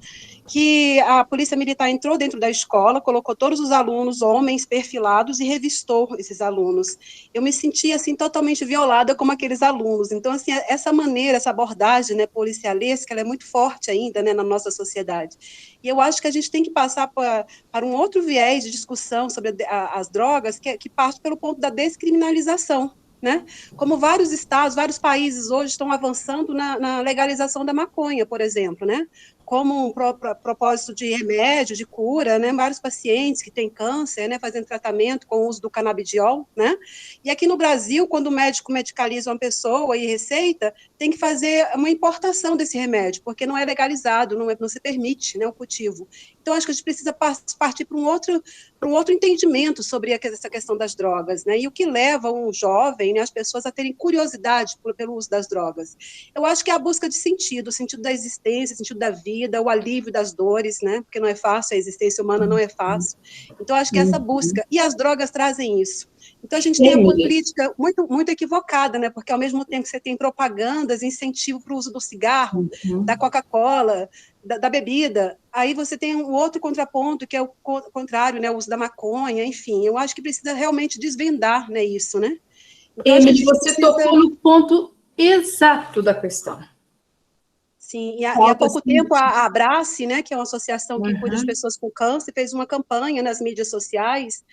que a polícia militar entrou dentro da escola, colocou todos os alunos, homens, perfilados e revistou esses alunos. Eu me senti, assim, totalmente violada como aqueles alunos. Então, assim, essa maneira, essa abordagem, né, policialesca, ela é muito forte ainda, né, na nossa sociedade. E eu acho que a gente tem que passar para um outro viés de discussão sobre as drogas, que parte pelo ponto da descriminalização, né? Como vários estados, vários países hoje estão avançando na legalização da maconha, por exemplo, né? Como um propósito de remédio, de cura, né? Vários pacientes que têm câncer, né? Fazendo tratamento com o uso do canabidiol, né? E aqui no Brasil, quando o médico medicaliza uma pessoa e receita, tem que fazer uma importação desse remédio, porque não é legalizado, não se permite, né, o cultivo. Então, acho que a gente precisa partir para um outro entendimento sobre essa questão das drogas, né? E o que leva um jovem, né, as pessoas a terem curiosidade pelo uso das drogas. Eu acho que é a busca de sentido, o sentido da existência, o sentido da vida, vida, o alívio das dores, né? Porque não é fácil, a existência humana não é fácil. Então, acho que essa busca, e as drogas trazem isso. Então, a gente tem uma política muito equivocada, né? Porque, ao mesmo tempo que você tem propagandas, incentivo para o uso do cigarro, da Coca-Cola, da bebida, aí você tem um outro contraponto, que é o contrário, né? O uso da maconha, enfim. Eu acho que precisa realmente desvendar, né, isso, né? Então, Emily, você tocou no ponto exato da questão. Sim, e há pouco tempo a Abrace, né, que é uma associação que cuida de pessoas com câncer, fez uma campanha nas mídias sociais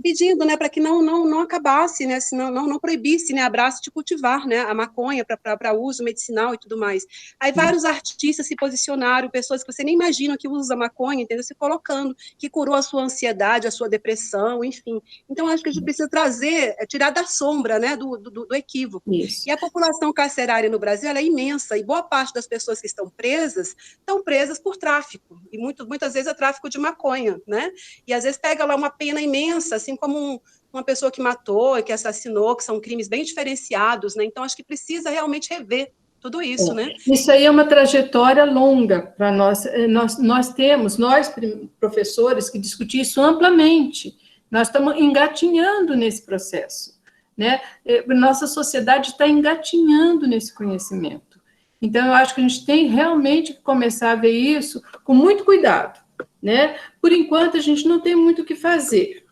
pedindo, né, para que não acabasse, né, não proibisse, né, a Abrace de cultivar, né, a maconha para uso medicinal e tudo mais. Aí vários artistas se posicionaram, pessoas que você nem imagina que usam a maconha, entendeu? Se colocando, que curou a sua ansiedade, a sua depressão, enfim. Então, acho que a gente precisa trazer, tirar da sombra, né, do equívoco. Isso. E a população carcerária no Brasil, ela é imensa, e boa parte das pessoas que estão presas por tráfico, e muitas vezes é tráfico de maconha, né? E às vezes pega lá uma pena imensa, assim como uma pessoa que matou, que assassinou, que são crimes bem diferenciados, né? Então, acho que precisa realmente rever tudo isso, né? Isso aí é uma trajetória longa para nós. Nós temos, professores, que discutir isso amplamente. Nós estamos engatinhando nesse processo, né? Nossa sociedade está engatinhando nesse conhecimento. Então, eu acho que a gente tem realmente que começar a ver isso com muito cuidado, né? Por enquanto, a gente não tem muito o que fazer,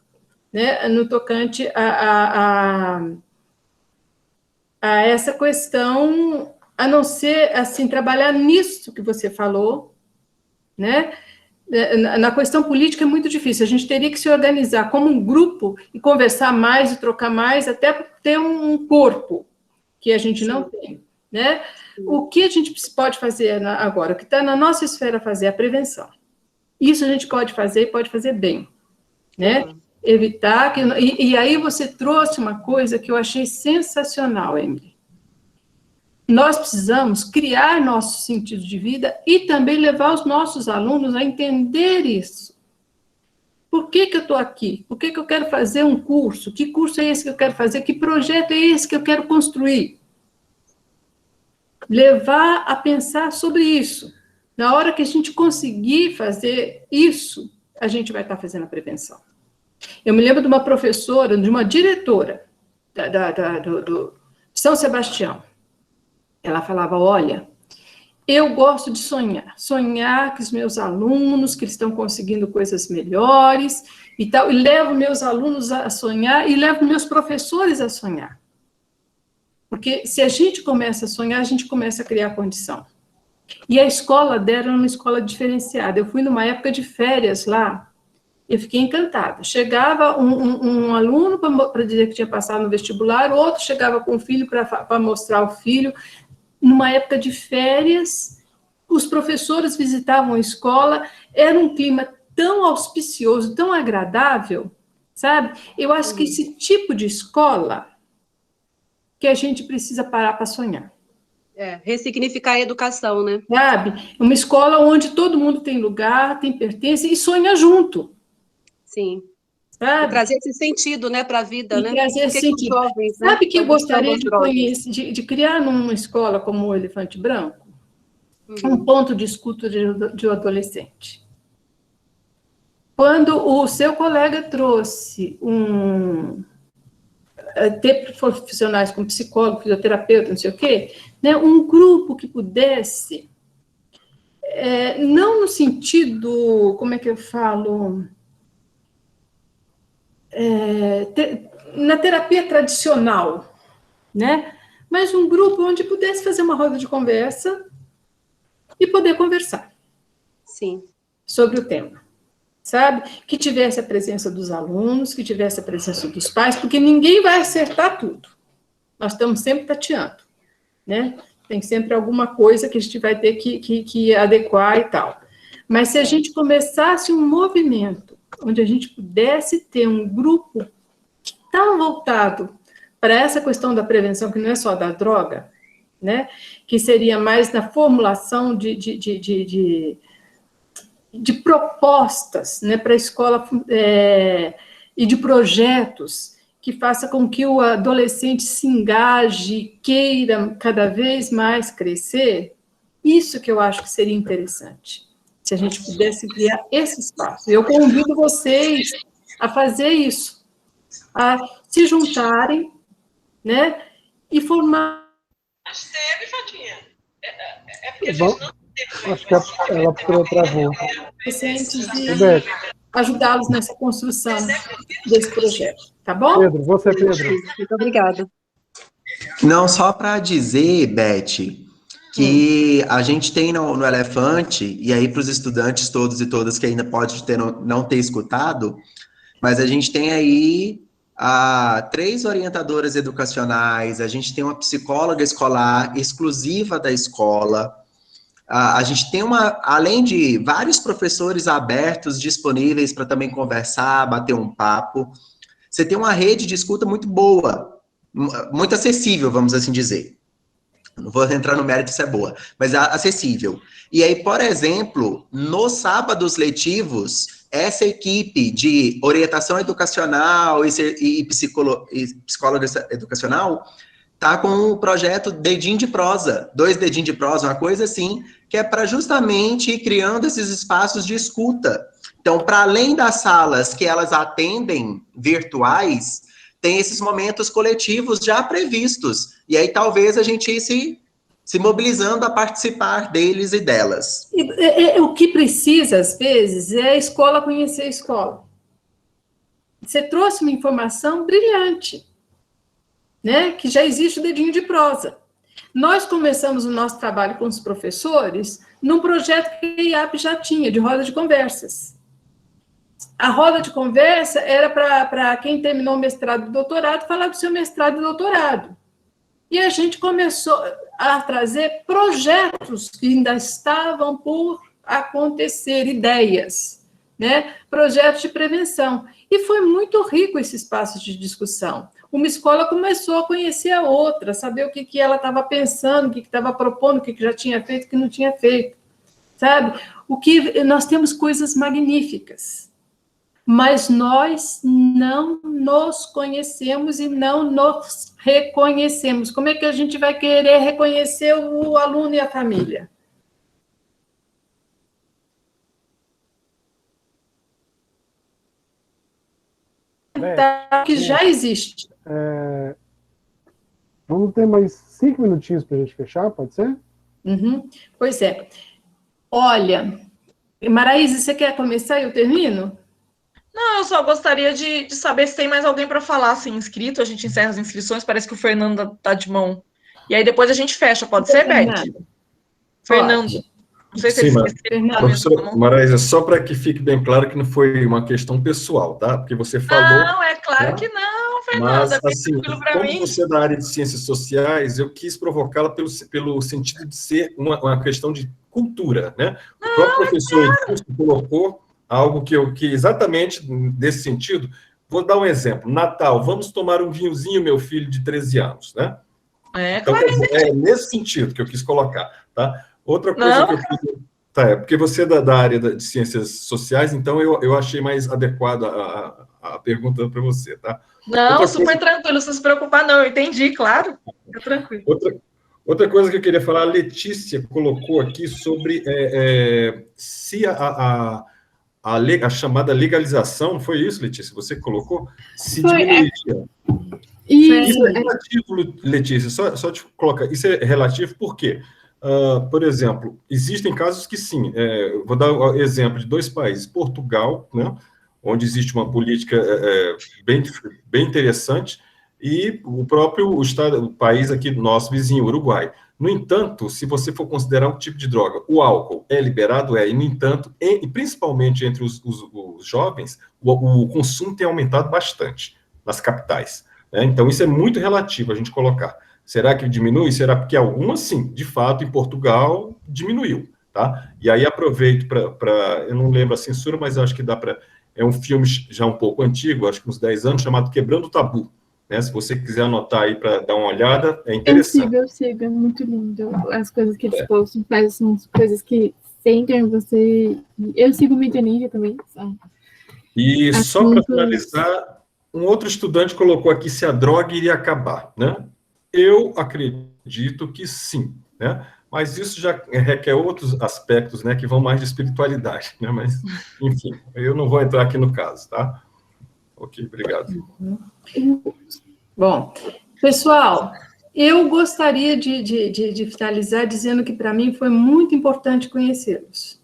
né? No tocante a essa questão, a não ser, assim, trabalhar nisso que você falou, né? Na questão política é muito difícil, a gente teria que se organizar como um grupo e conversar mais e trocar mais, até ter um corpo que a gente não tem, né? O que a gente pode fazer agora? O que está na nossa esfera fazer é a prevenção. Isso a gente pode fazer bem, né? Evitar que... E aí você trouxe uma coisa que eu achei sensacional, Emily. Nós precisamos criar nosso sentido de vida e também levar os nossos alunos a entender isso. Por que eu estou aqui? Por que eu quero fazer um curso? Que curso é esse que eu quero fazer? Que projeto é esse que eu quero construir? Levar a pensar sobre isso. Na hora que a gente conseguir fazer isso, a gente vai estar fazendo a prevenção. Eu me lembro de uma professora, de uma diretora do São Sebastião. Ela falava, olha, eu gosto de sonhar que os meus alunos, que eles estão conseguindo coisas melhores e tal, e levo meus alunos a sonhar e levo meus professores a sonhar. Porque se a gente começa a sonhar, a gente começa a criar condição. E a escola dela era uma escola diferenciada. Eu fui numa época de férias lá, eu fiquei encantada. Chegava um aluno para dizer que tinha passado no vestibular, outro chegava com o filho para mostrar o filho. Numa época de férias, os professores visitavam a escola, era um clima tão auspicioso, tão agradável, sabe? Eu acho que esse tipo de escola que a gente precisa parar para sonhar. Ressignificar a educação, né? Sabe? Uma escola onde todo mundo tem lugar, tem pertence e sonha junto. Sim. Sabe? E trazer esse sentido, né, para a vida, né? Trazer esse sentido. Jovens, né, sabe que eu gostaria de criar numa escola como o Elefante Branco? Um ponto de escuta de um adolescente. Quando o seu colega trouxe ter profissionais como psicólogo, fisioterapeuta, não sei o quê, né, um grupo que pudesse, não no sentido, como é que eu falo, na terapia tradicional, né, mas um grupo onde pudesse fazer uma roda de conversa e poder conversar. Sim. Sobre o tema. Sabe? Que tivesse a presença dos alunos, que tivesse a presença dos pais, porque ninguém vai acertar tudo. Nós estamos sempre tateando, né? Tem sempre alguma coisa que a gente vai ter que adequar e tal. Mas se a gente começasse um movimento onde a gente pudesse ter um grupo que está voltado para essa questão da prevenção, que não é só da droga, né? Que seria mais na formulação de propostas, né, para a escola e de projetos que faça com que o adolescente se engaje, queira cada vez mais crescer, Isso que eu acho que seria interessante, se a gente pudesse criar esse espaço. Eu convido vocês a fazer isso, a se juntarem, né, e formar... Mas teve, Fatinha. É porque a Bom, gente não teve. acho que ela travou. Docentes de ajudá-los nessa construção desse projeto, tá bom? Pedro, você, Pedro. Muito obrigada. Não, só para dizer, Beth, que a gente tem no Elefante, e aí para os estudantes todos e todas que ainda pode não ter escutado, mas a gente tem aí 3 orientadoras educacionais, a gente tem uma psicóloga escolar exclusiva da escola, a gente tem além de vários professores abertos, disponíveis para também conversar, bater um papo, você tem uma rede de escuta muito boa, muito acessível, vamos assim dizer. Não vou entrar no mérito se é boa, mas acessível. E aí, por exemplo, nos sábados letivos, essa equipe de orientação educacional e psicóloga educacional está com o projeto Dedinho de Prosa, 2 dedinhos de prosa, uma coisa assim, que é para justamente ir criando esses espaços de escuta. Então, para além das salas que elas atendem virtuais, tem esses momentos coletivos já previstos. E aí talvez a gente ir se mobilizando a participar deles e delas. O que precisa, às vezes, é a escola conhecer a escola. Você trouxe uma informação brilhante, né? Que já existe o dedinho de prosa. Nós começamos o nosso trabalho com os professores num projeto que a IAP já tinha, de roda de conversas. A roda de conversa era para quem terminou o mestrado e doutorado falar do seu mestrado e doutorado. E a gente começou a trazer projetos que ainda estavam por acontecer, ideias, né? Projetos de prevenção. E foi muito rico esse espaço de discussão. Uma escola começou a conhecer a outra, saber o que ela estava pensando, o que estava propondo, o que já tinha feito, o que não tinha feito. Sabe? Nós temos coisas magníficas, mas nós não nos conhecemos e não nos reconhecemos. Como é que a gente vai querer reconhecer o aluno e a família? Então, que já existe. Vamos ter mais 5 minutinhos para a gente fechar, pode ser? Uhum. Pois é. Olha, Maraísa, você quer começar e eu termino? Não, eu só gostaria de saber se tem mais alguém para falar, assim, inscrito, a gente encerra as inscrições, parece que o Fernando está de mão. E aí depois a gente fecha, pode ser, Beth? Fernando. Não sei se ele esqueceu. Professora Maraísa, só para que fique bem claro que não foi uma questão pessoal, tá? Porque você falou... Não, é claro, né? Que não, Fernando, mas, assim, como você é da área de ciências sociais, eu quis provocá-la pelo sentido de ser uma questão de cultura, né? O próprio professor colocou algo que exatamente desse sentido. Vou dar um exemplo. Natal, vamos tomar um vinhozinho, meu filho de 13 anos, né? Então, claro. É nesse sentido que eu quis colocar, tá? Outra coisa que eu quis... Tá, porque você é da área de ciências sociais, então eu achei mais adequada a pergunta para você, tá? Não, super tranquilo, não se preocupar não, eu entendi, claro. Fica tranquilo. Outra coisa que eu queria falar, a Letícia colocou aqui sobre se a chamada legalização, foi isso, Letícia? Você colocou? Se diminuiria. Isso é relativo, Letícia, só te colocar. Isso é relativo por quê? Por exemplo, existem casos que sim. Vou dar o exemplo de 2 países. Portugal, né, onde existe uma política bem interessante, e o próprio o país aqui, nosso vizinho, Uruguai. No entanto, se você for considerar um tipo de droga, o álcool é liberado, e no entanto, e principalmente entre os jovens, o consumo tem aumentado bastante nas capitais, né? Então, isso é muito relativo a gente colocar. Será que diminui? Será porque algumas, sim, de fato, em Portugal, diminuiu, tá? E aí aproveito para eu não lembro a censura, mas acho que dá para... É um filme já um pouco antigo, acho que uns 10 anos, chamado Quebrando o Tabu. Né? Se você quiser anotar aí para dar uma olhada, é interessante. Eu sigo, é muito lindo. As coisas que eles postam, são coisas que centram em você. Eu sigo o Mídia Ninja também. E só para finalizar, um outro estudante colocou aqui se a droga iria acabar, né? Eu acredito que sim, né? Mas isso já requer outros aspectos, né, que vão mais de espiritualidade, né? Mas, enfim, eu não vou entrar aqui no caso, tá? Ok, obrigado. Bom, pessoal, eu gostaria de finalizar dizendo que, para mim, foi muito importante conhecê-los.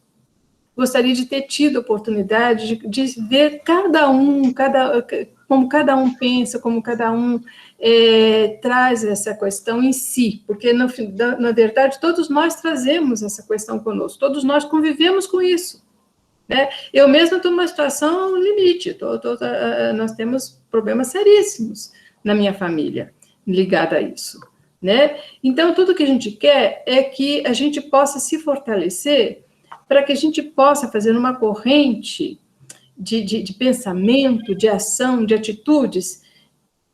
Gostaria de ter tido a oportunidade de ver como cada um pensa, como cada um traz essa questão em si, porque, na verdade, todos nós trazemos essa questão conosco, todos nós convivemos com isso. Né? Eu mesma estou numa situação limite, nós temos problemas seríssimos na minha família ligado a isso. Né? Então, tudo que a gente quer é que a gente possa se fortalecer para que a gente possa fazer uma corrente de pensamento, de ação, de atitudes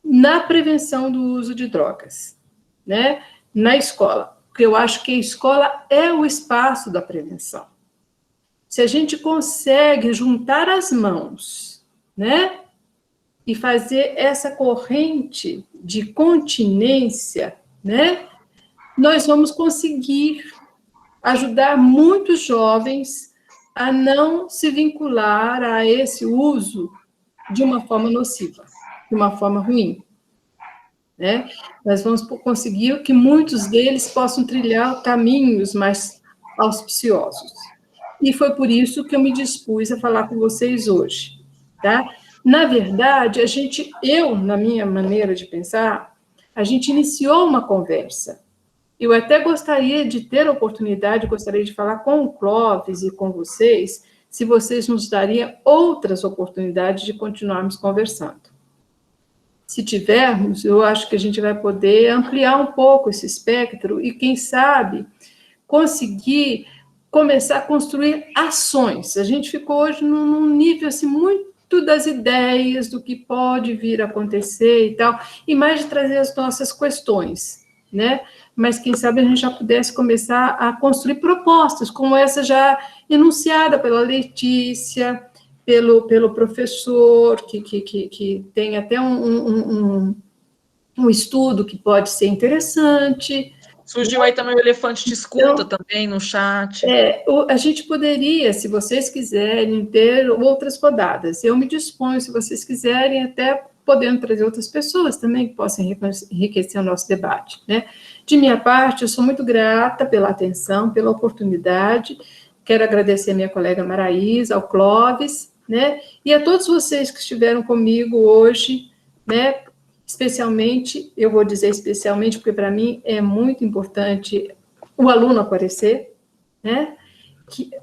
na prevenção do uso de drogas, né? Na escola, porque eu acho que a escola é o espaço da prevenção. Se a gente consegue juntar as mãos, né, e fazer essa corrente de continência, né, nós vamos conseguir ajudar muitos jovens a não se vincular a esse uso de uma forma nociva, de uma forma ruim. Né? Nós vamos conseguir que muitos deles possam trilhar caminhos mais auspiciosos. E foi por isso que eu me dispus a falar com vocês hoje. Tá? Na verdade, na minha maneira de pensar, a gente iniciou uma conversa. Eu até gostaria de ter a oportunidade, gostaria de falar com o Clóvis e com vocês, se vocês nos dariam outras oportunidades de continuarmos conversando. Se tivermos, eu acho que a gente vai poder ampliar um pouco esse espectro e, quem sabe, conseguir começar a construir ações. A gente ficou hoje num nível assim, muito das ideias, do que pode vir a acontecer e tal, e mais de trazer as nossas questões, né? Mas quem sabe a gente já pudesse começar a construir propostas, como essa já enunciada pela Letícia, pelo professor, que tem até um estudo que pode ser interessante. Surgiu aí também o elefante de escuta também no chat. A gente poderia, se vocês quiserem, ter outras rodadas. Eu me disponho, se vocês quiserem, até podendo trazer outras pessoas também que possam enriquecer o nosso debate, né? De minha parte, eu sou muito grata pela atenção, pela oportunidade. Quero agradecer a minha colega Maraísa, ao Clóvis, né? E a todos vocês que estiveram comigo hoje, né? Especialmente, eu vou dizer especialmente, porque para mim é muito importante o aluno aparecer, né?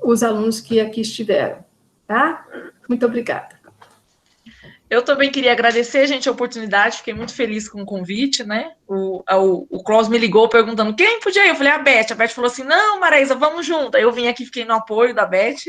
Os alunos que aqui estiveram, tá? Muito obrigada. Eu também queria agradecer, gente, a oportunidade, fiquei muito feliz com o convite, né? O Clóvis me ligou perguntando quem podia ir. Eu falei, a Beth falou assim, não, Maraísa, vamos junto. Aí eu vim aqui, fiquei no apoio da Beth.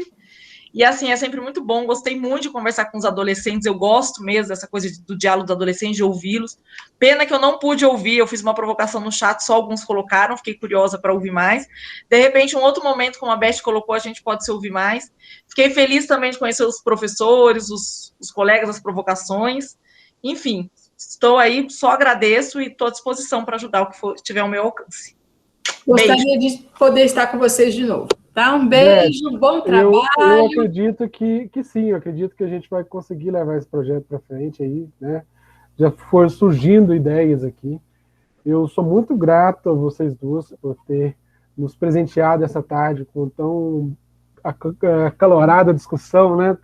E, assim, é sempre muito bom, gostei muito de conversar com os adolescentes, eu gosto mesmo dessa coisa do diálogo do adolescente, de ouvi-los. Pena que eu não pude ouvir, eu fiz uma provocação no chat, só alguns colocaram, fiquei curiosa para ouvir mais. De repente, um outro momento, como a Beth colocou, a gente pode se ouvir mais. Fiquei feliz também de conhecer os professores, os colegas, as provocações. Enfim, estou aí, só agradeço e estou à disposição para ajudar o que tiver ao meu alcance. Gostaria de poder estar com vocês de novo. Tá? Um beijo, bom trabalho. Eu acredito que sim, eu acredito que a gente vai conseguir levar esse projeto para frente aí, né? Já foram surgindo ideias aqui. Eu sou muito grato a vocês duas por ter nos presenteado essa tarde com tão acalorada discussão, né?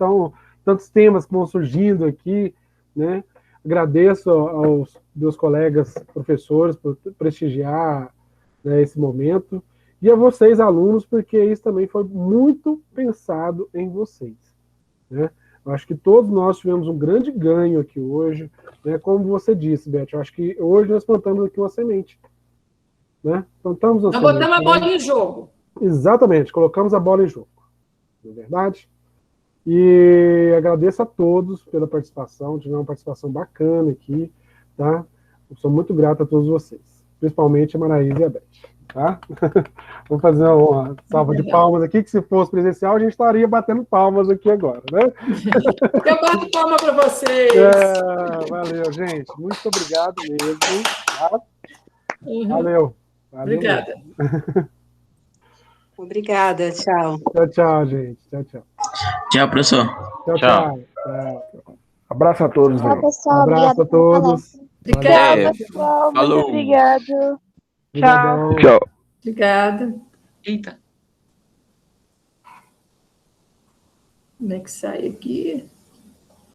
Tantos temas que vão surgindo aqui, né? Agradeço aos meus colegas professores por prestigiar, né, esse momento. E a vocês, alunos, porque isso também foi muito pensado em vocês. Né? Eu acho que todos nós tivemos um grande ganho aqui hoje. Né? Como você disse, Beth, eu acho que hoje nós plantamos aqui uma semente. Né? Plantamos uma semente. Nós botamos a bola em jogo. Exatamente, colocamos a bola em jogo. Não é verdade? E agradeço a todos pela participação. Tivemos uma participação bacana aqui. Tá? Eu sou muito grato a todos vocês. Principalmente a Maraísa e a Beth. Tá? Vamos fazer uma salva de palmas aqui, que se fosse presencial, a gente estaria batendo palmas aqui agora, né? Eu bato palma para vocês. Valeu, gente. Muito obrigado mesmo. Tá? Valeu. Obrigada. Obrigada, tchau. Tchau, tchau, gente. Tchau, tchau. Tchau, professor. Tchau, tchau. Tchau. Abraço a todos. Tchau, pessoal. Abraço a Obrigada pela todos. Obrigada. pessoal. Muito Falou. obrigado. Obrigadão. Tchau. Obrigada. Eita. Como é que sai aqui?